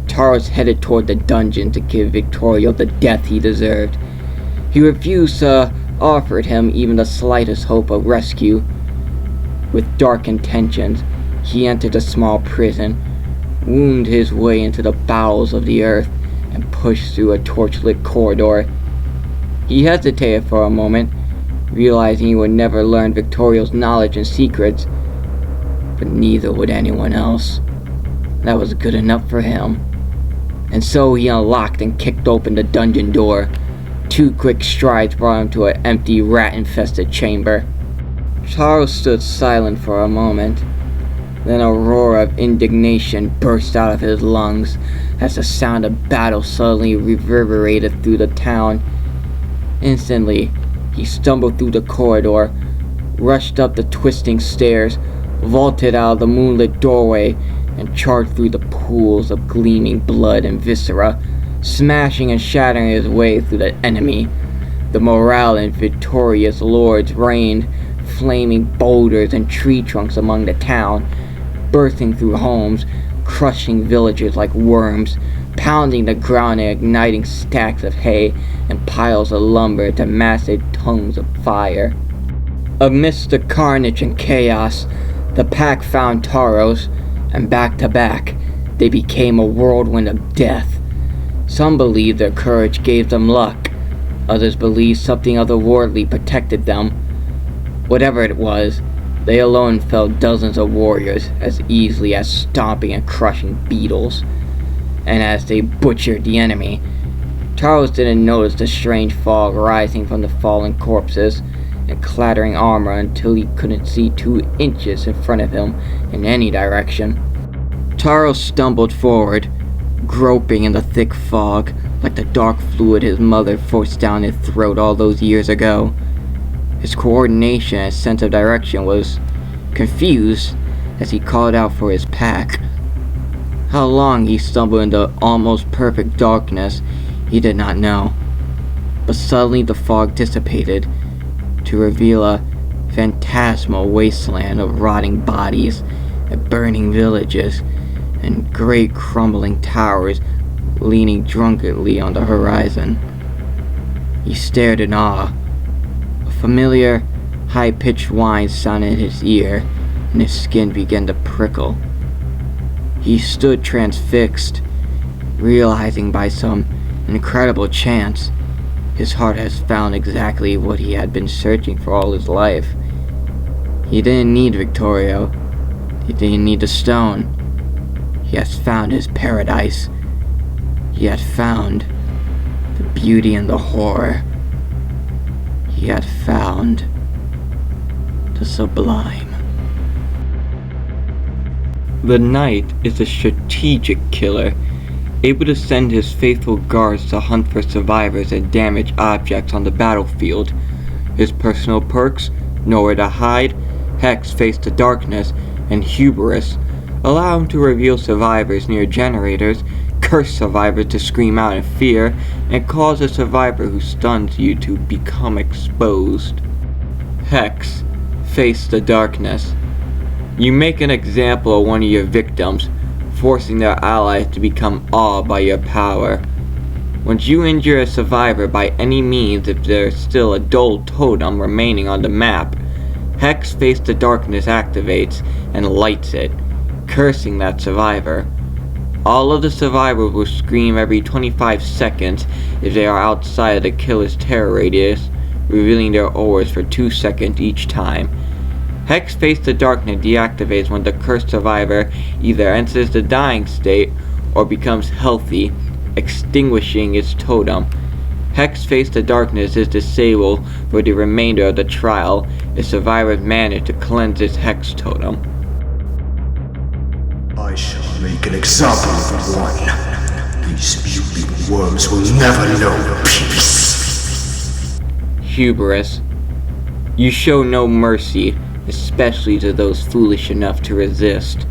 Taros headed toward the dungeon to give Vittorio the death he deserved. He refused to offer him even the slightest hope of rescue. With dark intentions, he entered a small prison, wound his way into the bowels of the earth, and pushed through a torchlit corridor. He hesitated for a moment, realizing he would never learn Vittorio's knowledge and secrets, but neither would anyone else. That was good enough for him. And so he unlocked and kicked open the dungeon door. 2 quick strides brought him to an empty, rat-infested chamber. Taros stood silent for a moment. Then a roar of indignation burst out of his lungs as the sound of battle suddenly reverberated through the town. Instantly, he stumbled through the corridor, rushed up the twisting stairs, vaulted out of the moonlit doorway, and charged through the pools of gleaming blood and viscera, smashing and shattering his way through the enemy. The morale and victorious lords reigned, flaming boulders and tree trunks among the town, bursting through homes, crushing villagers like worms, pounding the ground and igniting stacks of hay and piles of lumber to massive tongues of fire. Amidst the carnage and chaos, the pack found Taros, and back to back, they became a whirlwind of death. Some believed their courage gave them luck. Others believed something otherworldly protected them. Whatever it was, they alone felled dozens of warriors as easily as stomping and crushing beetles. And as they butchered the enemy, Taros didn't notice the strange fog rising from the fallen corpses and clattering armor until he couldn't see 2 inches in front of him in any direction. Taros stumbled forward, groping in the thick fog like the dark fluid his mother forced down his throat all those years ago. His coordination and sense of direction was confused as he called out for his pack. How long he stumbled into almost perfect darkness, he did not know. But suddenly the fog dissipated to reveal a phantasmal wasteland of rotting bodies and burning villages and great crumbling towers leaning drunkenly on the horizon. He stared in awe. A familiar, high-pitched whine sounded in his ear, and his skin began to prickle. He stood transfixed, realizing by some incredible chance his heart has found exactly what he had been searching for all his life. He didn't need Vittorio. He didn't need the stone. He has found his paradise. He had found the beauty and the horror. He had found the sublime. The Knight is a strategic killer, able to send his faithful guards to hunt for survivors and damage objects on the battlefield. His personal perks, Nowhere to Hide, Hex Face the Darkness, and Hubris allow him to reveal survivors near generators, curse survivors to scream out in fear, and cause a survivor who stuns you to become exposed. Hex Face the Darkness. You make an example of one of your victims, forcing their allies to become awed by your power. Once you injure a survivor by any means, if there is still a dull totem remaining on the map, Hex Face the Darkness activates and lights it, cursing that survivor. All of the survivors will scream every 25 seconds if they are outside of the killer's terror radius, revealing their auras for 2 seconds each time. Hex Face the Darkness deactivates when the cursed survivor either enters the dying state or becomes healthy, extinguishing its totem. Hex Face the Darkness is disabled for the remainder of the trial if survivors manage to cleanse its hex totem. I shall make an example of one These mutilated worms will never know peace. Hubris. You show no mercy, especially to those foolish enough to resist.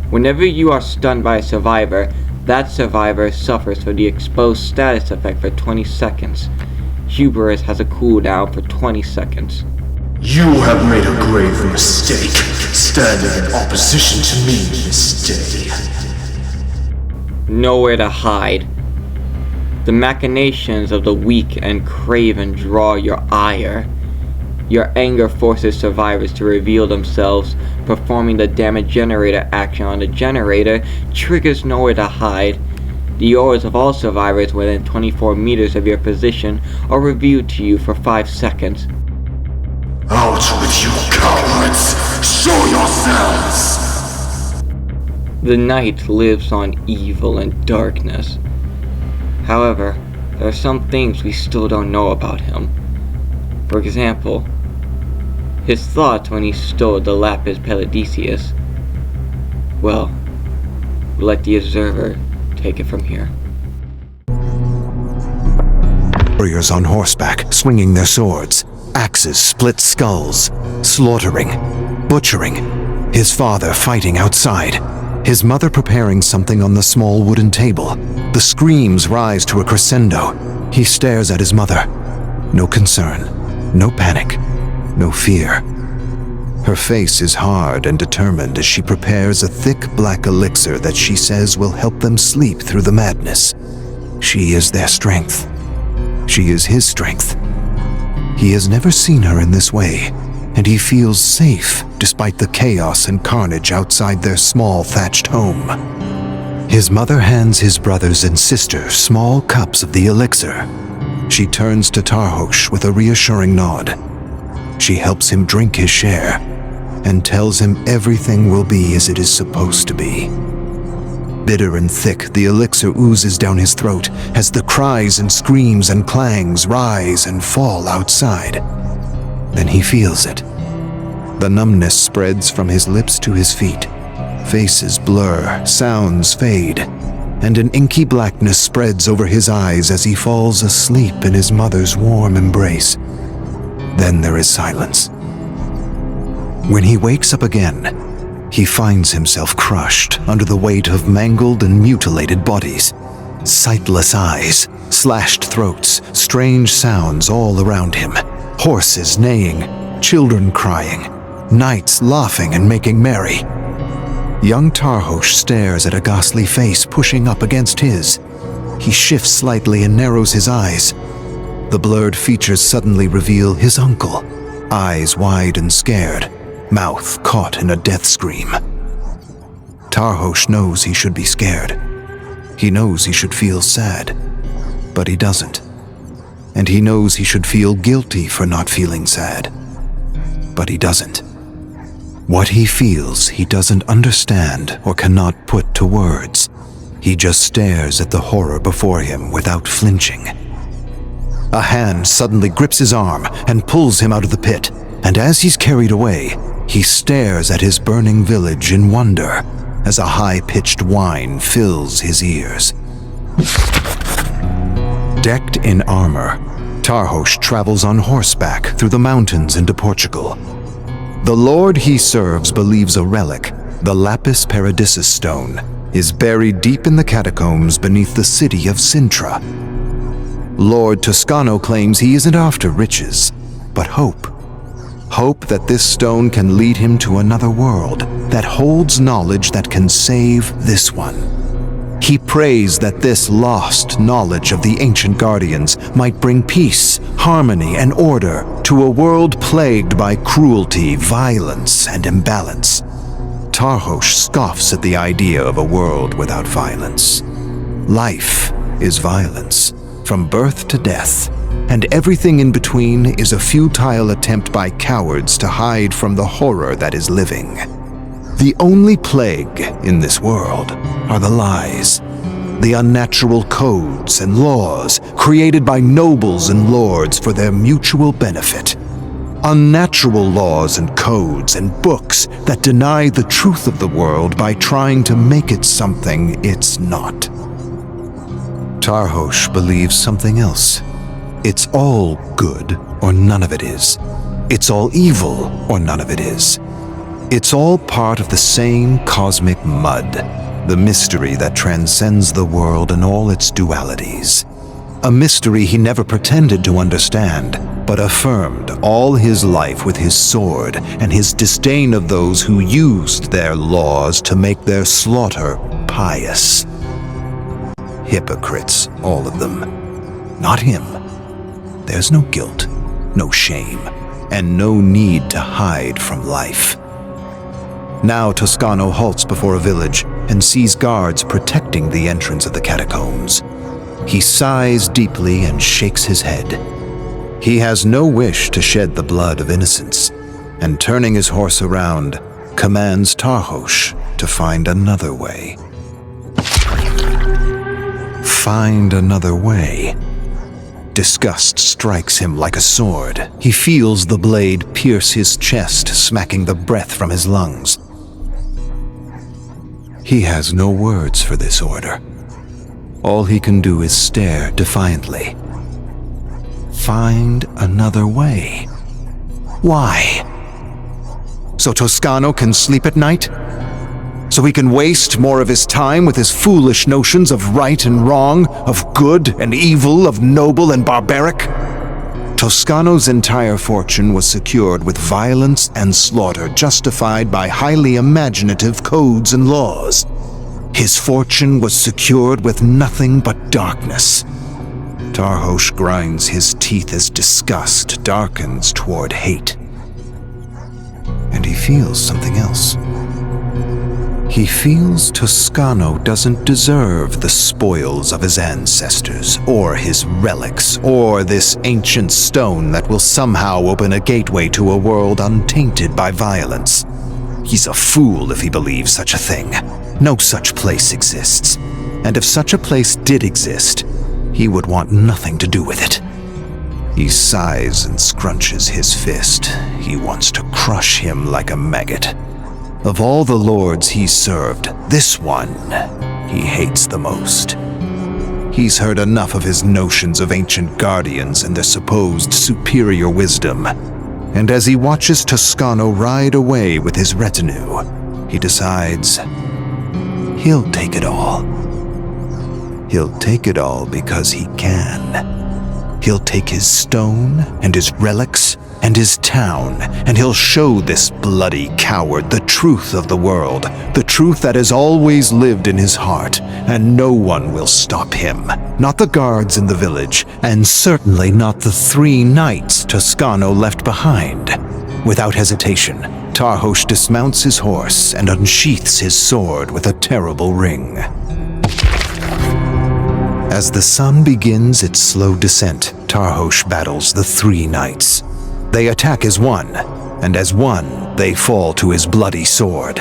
Whenever you are stunned by a survivor, that survivor suffers from the exposed status effect for 20 seconds. Hubris has a cooldown for 20 seconds. You have made a grave mistake, standing in opposition to me this day. Nowhere to hide. The machinations of the weak and craven draw your ire. Your anger forces survivors to reveal themselves. Performing the damage generator action on the generator triggers nowhere to hide. The auras of all survivors within 24 meters of your position are revealed to you for 5 seconds. Out with you, cowards! Show yourselves! The Knight lives on evil and darkness. However, there are some things we still don't know about him. For example, his thoughts when he stole the Lapis Paladisius. Well, let the observer take it from here. Warriors on horseback, swinging their swords. Axes split skulls, slaughtering, butchering. His father fighting outside. His mother preparing something on the small wooden table. The screams rise to a crescendo. He stares at his mother. No concern, no panic, no fear. Her face is hard and determined as she prepares a thick black elixir that she says will help them sleep through the madness. She is their strength. She is his strength. He has never seen her in this way, and he feels safe despite the chaos and carnage outside their small thatched home. His mother hands his brothers and sister small cups of the elixir. She turns to Tarhosh with a reassuring nod. She helps him drink his share and tells him everything will be as it is supposed to be. Bitter and thick, the elixir oozes down his throat as the cries and screams and clangs rise and fall outside. Then he feels it. The numbness spreads from his lips to his feet. Faces blur, sounds fade, and an inky blackness spreads over his eyes as he falls asleep in his mother's warm embrace. Then there is silence. When he wakes up again, he finds himself crushed under the weight of mangled and mutilated bodies. Sightless eyes, slashed throats, strange sounds all around him. Horses neighing, children crying, knights laughing and making merry. Young Tarhosh stares at a ghastly face pushing up against his. He shifts slightly and narrows his eyes. The blurred features suddenly reveal his uncle, eyes wide and scared, mouth caught in a death scream. Tarhosh knows he should be scared. He knows he should feel sad, but he doesn't. And he knows he should feel guilty for not feeling sad, but he doesn't. What he feels, he doesn't understand or cannot put to words. He just stares at the horror before him without flinching. A hand suddenly grips his arm and pulls him out of the pit, and as he's carried away, he stares at his burning village in wonder as a high-pitched whine fills his ears. Decked in armor, Tarhosh travels on horseback through the mountains into Portugal. The lord he serves believes a relic, the Lapis Paradisius stone, is buried deep in the catacombs beneath the city of Sintra. Lord Toscano claims he isn't after riches, but hope. Hope that this stone can lead him to another world that holds knowledge that can save this one. He prays that this lost knowledge of the ancient guardians might bring peace, harmony, and order to a world plagued by cruelty, violence, and imbalance. Tarhosh scoffs at the idea of a world without violence. Life is violence, from birth to death, and everything in between is a futile attempt by cowards to hide from the horror that is living. The only plague in this world are the lies, the unnatural codes and laws created by nobles and lords for their mutual benefit. Unnatural laws and codes and books that deny the truth of the world by trying to make it something it's not. Tarhosh believes something else. It's all good, or none of it is. It's all evil, or none of it is. It's all part of the same cosmic mud, the mystery that transcends the world and all its dualities. A mystery he never pretended to understand, but affirmed all his life with his sword and his disdain of those who used their laws to make their slaughter pious. Hypocrites, all of them. Not him. There's no guilt, no shame, and no need to hide from life. Now Toscano halts before a village and sees guards protecting the entrance of the catacombs. He sighs deeply and shakes his head. He has no wish to shed the blood of innocence, and turning his horse around, commands Tarhosh to find another way. Find another way. Disgust strikes him like a sword. He feels the blade pierce his chest, smacking the breath from his lungs. He has no words for this order. All he can do is stare defiantly. Find another way. Why? So Toscano can sleep at night? So he can waste more of his time with his foolish notions of right and wrong, of good and evil, of noble and barbaric? Toscano's entire fortune was secured with violence and slaughter justified by highly imaginative codes and laws. His fortune was secured with nothing but darkness. Tarhosh grinds his teeth as disgust darkens toward hate. And he feels something else. He feels Toscano doesn't deserve the spoils of his ancestors, or his relics, or this ancient stone that will somehow open a gateway to a world untainted by violence. He's a fool if he believes such a thing. No such place exists. And if such a place did exist, he would want nothing to do with it. He sighs and scrunches his fist. He wants to crush him like a maggot. Of all the lords he's served, this one he hates the most. He's heard enough of his notions of ancient guardians and their supposed superior wisdom. And as he watches Toscano ride away with his retinue, he decides he'll take it all. He'll take it all because he can. He'll take his stone and his relics and his town, and he'll show this bloody coward the truth of the world, the truth that has always lived in his heart, and no one will stop him. Not the guards in the village, and certainly not the 3 knights Toscano left behind. Without hesitation, Tarhosh dismounts his horse and unsheaths his sword with a terrible ring. As the sun begins its slow descent, Tarhosh battles the 3 knights. They attack as one, and as one, they fall to his bloody sword.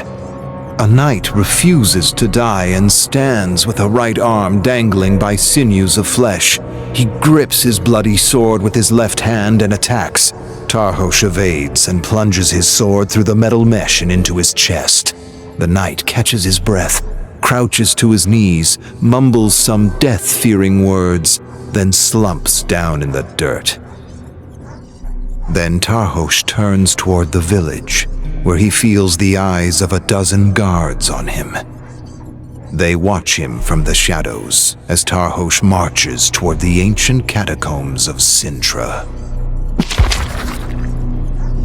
A knight refuses to die and stands with a right arm dangling by sinews of flesh. He grips his bloody sword with his left hand and attacks. Tarhosh evades and plunges his sword through the metal mesh and into his chest. The knight catches his breath, crouches to his knees, mumbles some death-fearing words, then slumps down in the dirt. Then Tarhosh turns toward the village, where he feels the eyes of a dozen guards on him. They watch him from the shadows as Tarhosh marches toward the ancient catacombs of Sintra.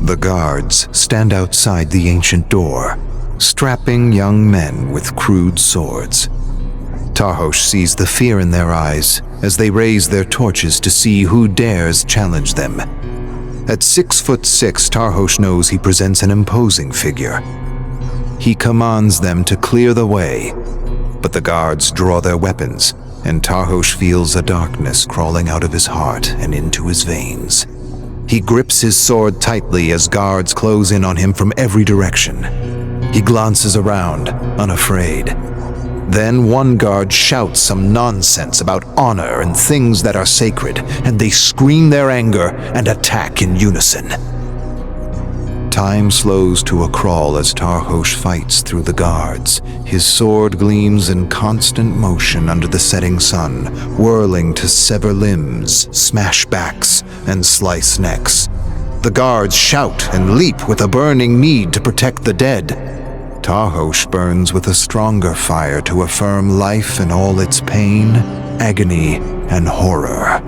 The guards stand outside the ancient door, strapping young men with crude swords. Tarhosh sees the fear in their eyes as they raise their torches to see who dares challenge them. At 6'6", Tarhosh knows he presents an imposing figure. He commands them to clear the way, but the guards draw their weapons, and Tarhosh feels a darkness crawling out of his heart and into his veins. He grips his sword tightly as guards close in on him from every direction. He glances around, unafraid. Then one guard shouts some nonsense about honor and things that are sacred, and they scream their anger and attack in unison. Time slows to a crawl as Tarhosh fights through the guards. His sword gleams in constant motion under the setting sun, whirling to sever limbs, smash backs, and slice necks. The guards shout and leap with a burning need to protect the dead. Tarhosh burns with a stronger fire to affirm life in all its pain, agony, and horror.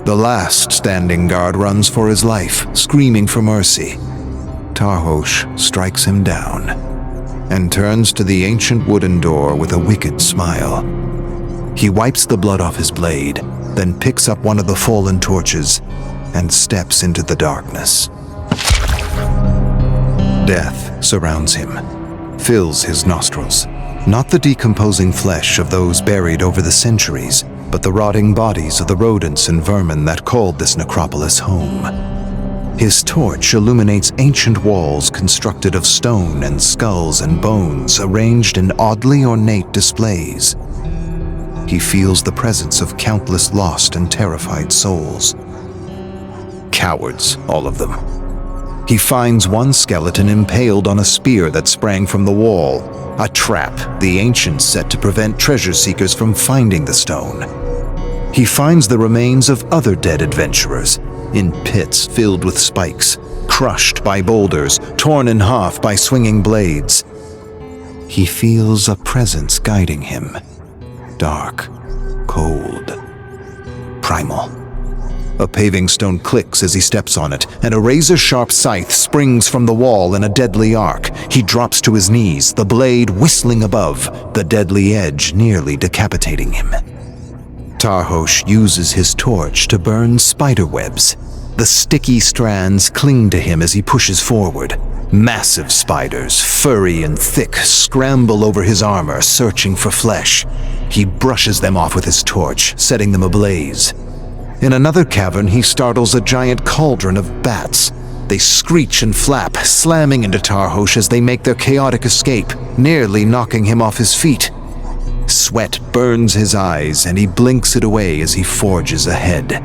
The last standing guard runs for his life, screaming for mercy. Tarhosh strikes him down and turns to the ancient wooden door with a wicked smile. He wipes the blood off his blade, then picks up one of the fallen torches and steps into the darkness. Death surrounds him, fills his nostrils. Not the decomposing flesh of those buried over the centuries, but the rotting bodies of the rodents and vermin that called this necropolis home. His torch illuminates ancient walls constructed of stone and skulls and bones arranged in oddly ornate displays. He feels the presence of countless lost and terrified souls. Cowards, all of them. He finds one skeleton impaled on a spear that sprang from the wall, a trap the ancients set to prevent treasure seekers from finding the stone. He finds the remains of other dead adventurers, in pits filled with spikes, crushed by boulders, torn in half by swinging blades. He feels a presence guiding him. Dark, cold, primal. A paving stone clicks as he steps on it, and a razor-sharp scythe springs from the wall in a deadly arc. He drops to his knees, the blade whistling above, the deadly edge nearly decapitating him. Tarhosh uses his torch to burn spider webs. The sticky strands cling to him as he pushes forward. Massive spiders, furry and thick, scramble over his armor, searching for flesh. He brushes them off with his torch, setting them ablaze. In another cavern, he startles a giant cauldron of bats. They screech and flap, slamming into Tarhosh as they make their chaotic escape, nearly knocking him off his feet. Sweat burns his eyes, and he blinks it away as he forges ahead.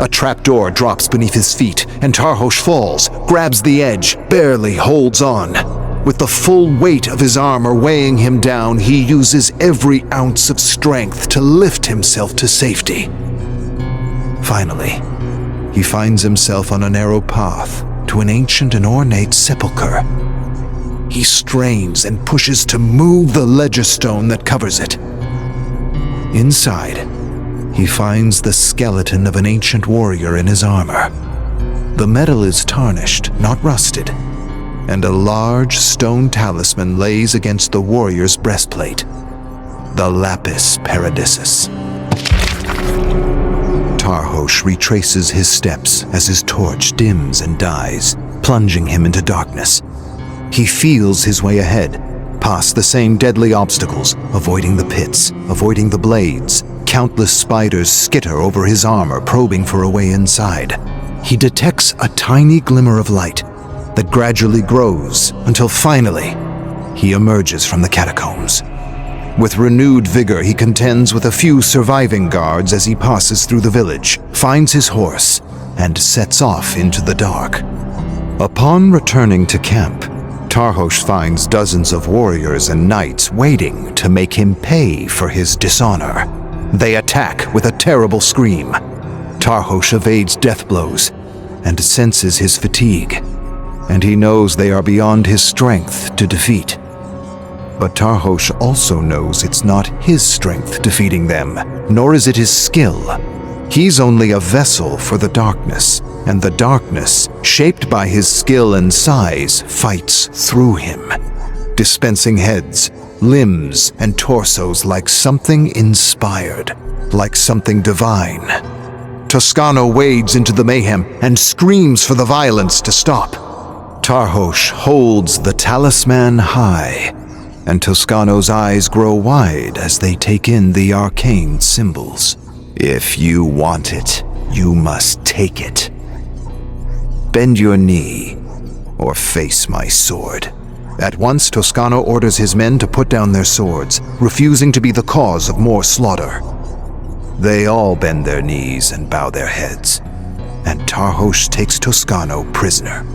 A trapdoor drops beneath his feet, and Tarhosh falls, grabs the edge, barely holds on. With the full weight of his armor weighing him down, he uses every ounce of strength to lift himself to safety. Finally, he finds himself on a narrow path to an ancient and ornate sepulchre. He strains and pushes to move the ledger stone that covers it. Inside, he finds the skeleton of an ancient warrior in his armor. The metal is tarnished, not rusted, and a large stone talisman lays against the warrior's breastplate, the Lapis Paradisus. Tarhosh retraces his steps as his torch dims and dies, plunging him into darkness. He feels his way ahead, past the same deadly obstacles, avoiding the pits, avoiding the blades. Countless spiders skitter over his armor, probing for a way inside. He detects a tiny glimmer of light that gradually grows until finally he emerges from the catacombs. With renewed vigor, he contends with a few surviving guards as he passes through the village, finds his horse, and sets off into the dark. Upon returning to camp, Tarhosh finds dozens of warriors and knights waiting to make him pay for his dishonor. They attack with a terrible scream. Tarhosh evades death blows and senses his fatigue, and he knows they are beyond his strength to defeat. But Tarhosh also knows it's not his strength defeating them, nor is it his skill. He's only a vessel for the darkness, and the darkness, shaped by his skill and size, fights through him, dispensing heads, limbs, and torsos like something inspired, like something divine. Toscano wades into the mayhem and screams for the violence to stop. Tarhosh holds the talisman high, and Toscano's eyes grow wide as they take in the arcane symbols. If you want it, you must take it. Bend your knee, or face my sword. At once, Toscano orders his men to put down their swords, refusing to be the cause of more slaughter. They all bend their knees and bow their heads, and Tarhosh takes Toscano prisoner.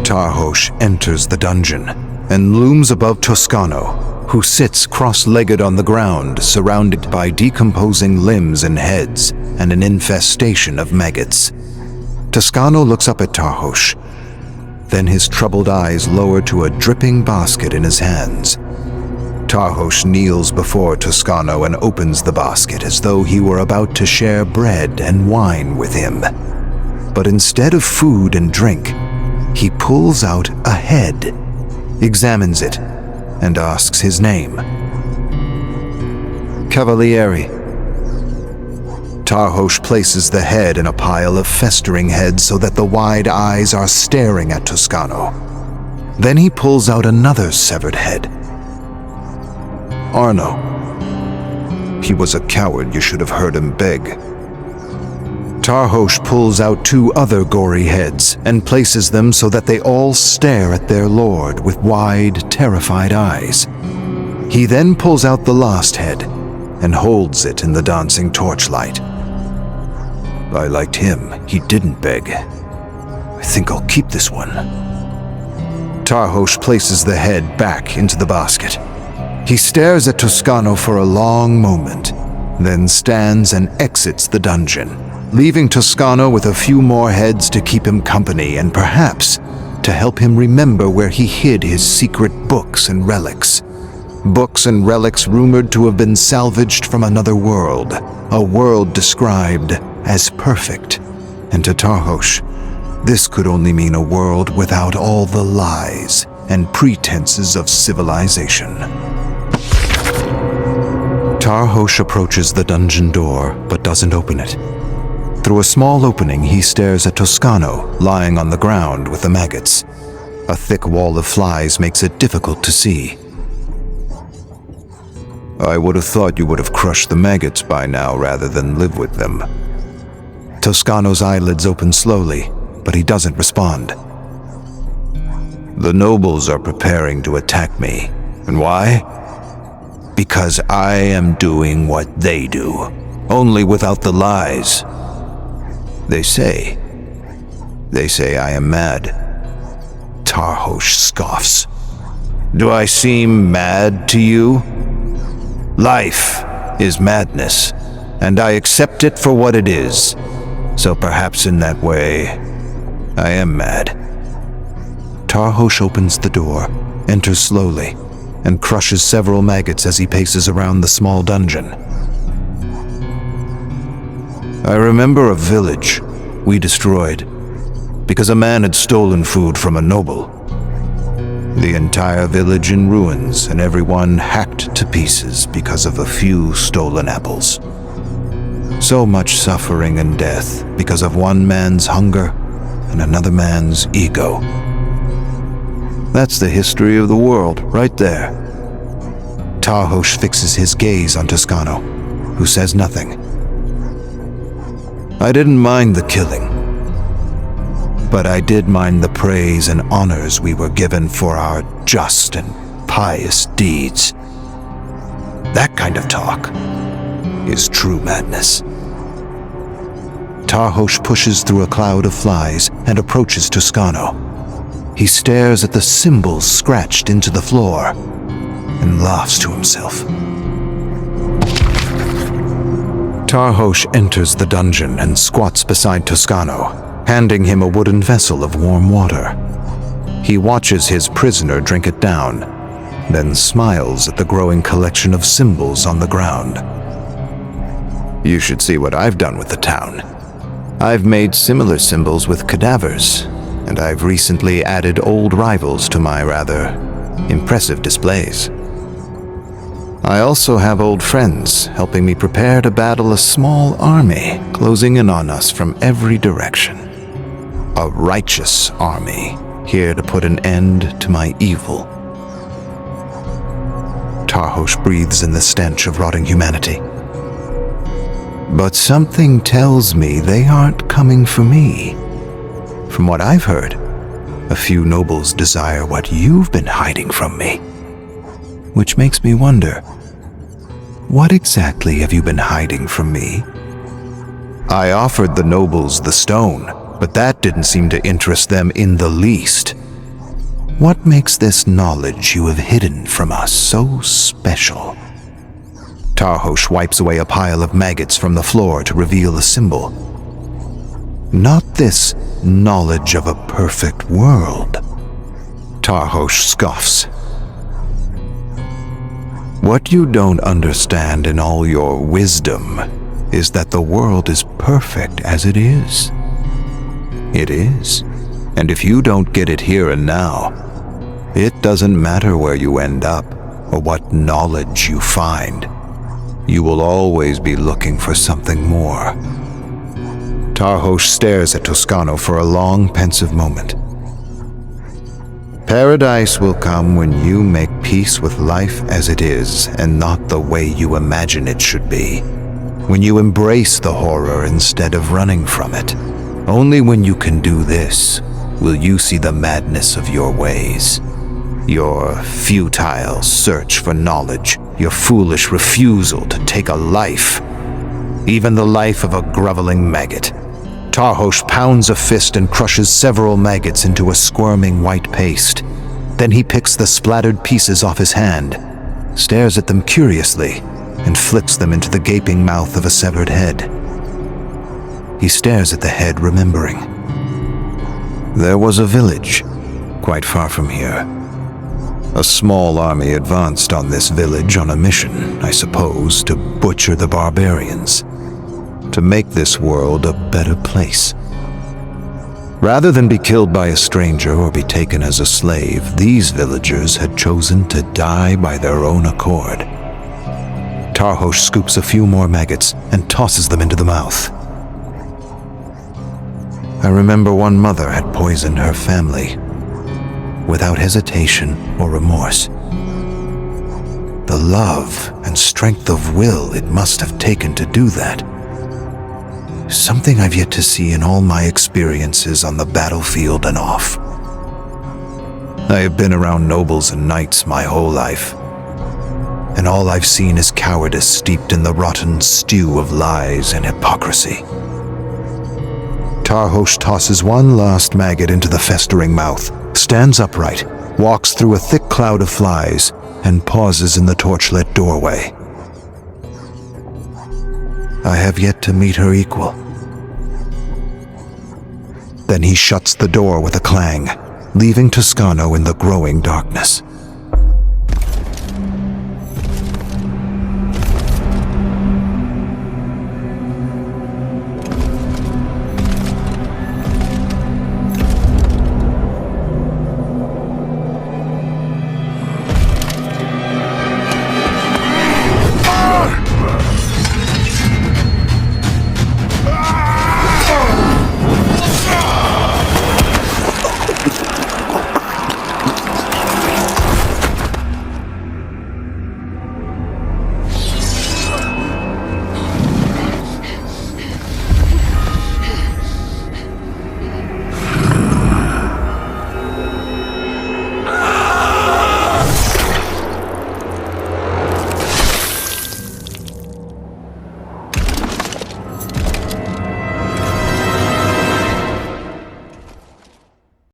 Tarhosh enters the dungeon and looms above Toscano, who sits cross-legged on the ground, surrounded by decomposing limbs and heads and an infestation of maggots. Toscano looks up at Tarhosh. Then his troubled eyes lower to a dripping basket in his hands. Tarhosh kneels before Toscano and opens the basket as though he were about to share bread and wine with him. But instead of food and drink, he pulls out a head, examines it, and asks his name. Cavalieri. Tarhosh places the head in a pile of festering heads so that the wide eyes are staring at Toscano. Then he pulls out another severed head. Arno. He was a coward, you should have heard him beg. Tarhosh pulls out two other gory heads and places them so that they all stare at their lord with wide, terrified eyes. He then pulls out the last head and holds it in the dancing torchlight. I liked him. He didn't beg. I think I'll keep this one. Tarhosh places the head back into the basket. He stares at Toscano for a long moment, then stands and exits the dungeon, leaving Toscano with a few more heads to keep him company and perhaps to help him remember where he hid his secret books and relics. Books and relics rumored to have been salvaged from another world, a world described as perfect. And to Tarhosh, this could only mean a world without all the lies and pretenses of civilization. Tarhosh approaches the dungeon door, but doesn't open it. Through a small opening, he stares at Toscano, lying on the ground with the maggots. A thick wall of flies makes it difficult to see. I would have thought you would have crushed the maggots by now rather than live with them. Toscano's eyelids open slowly, but he doesn't respond. The nobles are preparing to attack me. And why? Because I am doing what they do, only without the lies. They say I am mad. Tarhosh scoffs. Do I seem mad to you? Life is madness, and I accept it for what it is. So perhaps in that way, I am mad. Tarhosh opens the door, enters slowly, and crushes several maggots as he paces around the small dungeon. I remember a village we destroyed because a man had stolen food from a noble. The entire village in ruins and everyone hacked to pieces because of a few stolen apples. So much suffering and death because of one man's hunger and another man's ego. That's the history of the world, right there. Tarhosh fixes his gaze on Toscano, who says nothing. I didn't mind the killing, but I did mind the praise and honors we were given for our just and pious deeds. That kind of talk is true madness. Tarhosh pushes through a cloud of flies and approaches Toscano. He stares at the symbols scratched into the floor and laughs to himself. Tarhosh enters the dungeon and squats beside Toscano, handing him a wooden vessel of warm water. He watches his prisoner drink it down, then smiles at the growing collection of symbols on the ground. You should see what I've done with the town. I've made similar symbols with cadavers, and I've recently added old rivals to my rather impressive displays. I also have old friends helping me prepare to battle a small army closing in on us from every direction. A righteous army, here to put an end to my evil. Tarhosh breathes in the stench of rotting humanity. But something tells me they aren't coming for me. From what I've heard, a few nobles desire what you've been hiding from me. Which makes me wonder, what exactly have you been hiding from me? I offered the nobles the stone, but that didn't seem to interest them in the least. What makes this knowledge you have hidden from us so special? Tarhosh wipes away a pile of maggots from the floor to reveal a symbol. Not this knowledge of a perfect world. Tarhosh scoffs. What you don't understand in all your wisdom is that the world is perfect as it is. It is. And if you don't get it here and now, it doesn't matter where you end up or what knowledge you find. You will always be looking for something more. Tarhosh stares at Toscano for a long, pensive moment. Paradise will come when you make peace with life as it is and not the way you imagine it should be. When you embrace the horror instead of running from it. Only when you can do this will you see the madness of your ways. Your futile search for knowledge, your foolish refusal to take a life, even the life of a groveling maggot. Tarhosh pounds a fist and crushes several maggots into a squirming white paste. Then he picks the splattered pieces off his hand, stares at them curiously, and flicks them into the gaping mouth of a severed head. He stares at the head, remembering. There was a village, quite far from here. A small army advanced on this village on a mission, I suppose, to butcher the barbarians, to make this world a better place. Rather than be killed by a stranger or be taken as a slave, these villagers had chosen to die by their own accord. Tarhosh scoops a few more maggots and tosses them into the mouth. I remember one mother had poisoned her family, without hesitation or remorse. The love and strength of will it must have taken to do that. Something I've yet to see in all my experiences on the battlefield and off. I have been around nobles and knights my whole life, and all I've seen is cowardice steeped in the rotten stew of lies and hypocrisy. Tarhosh tosses one last maggot into the festering mouth, stands upright, walks through a thick cloud of flies, and pauses in the torchlit doorway. I have yet to meet her equal. Then he shuts the door with a clang, leaving Toscano in the growing darkness.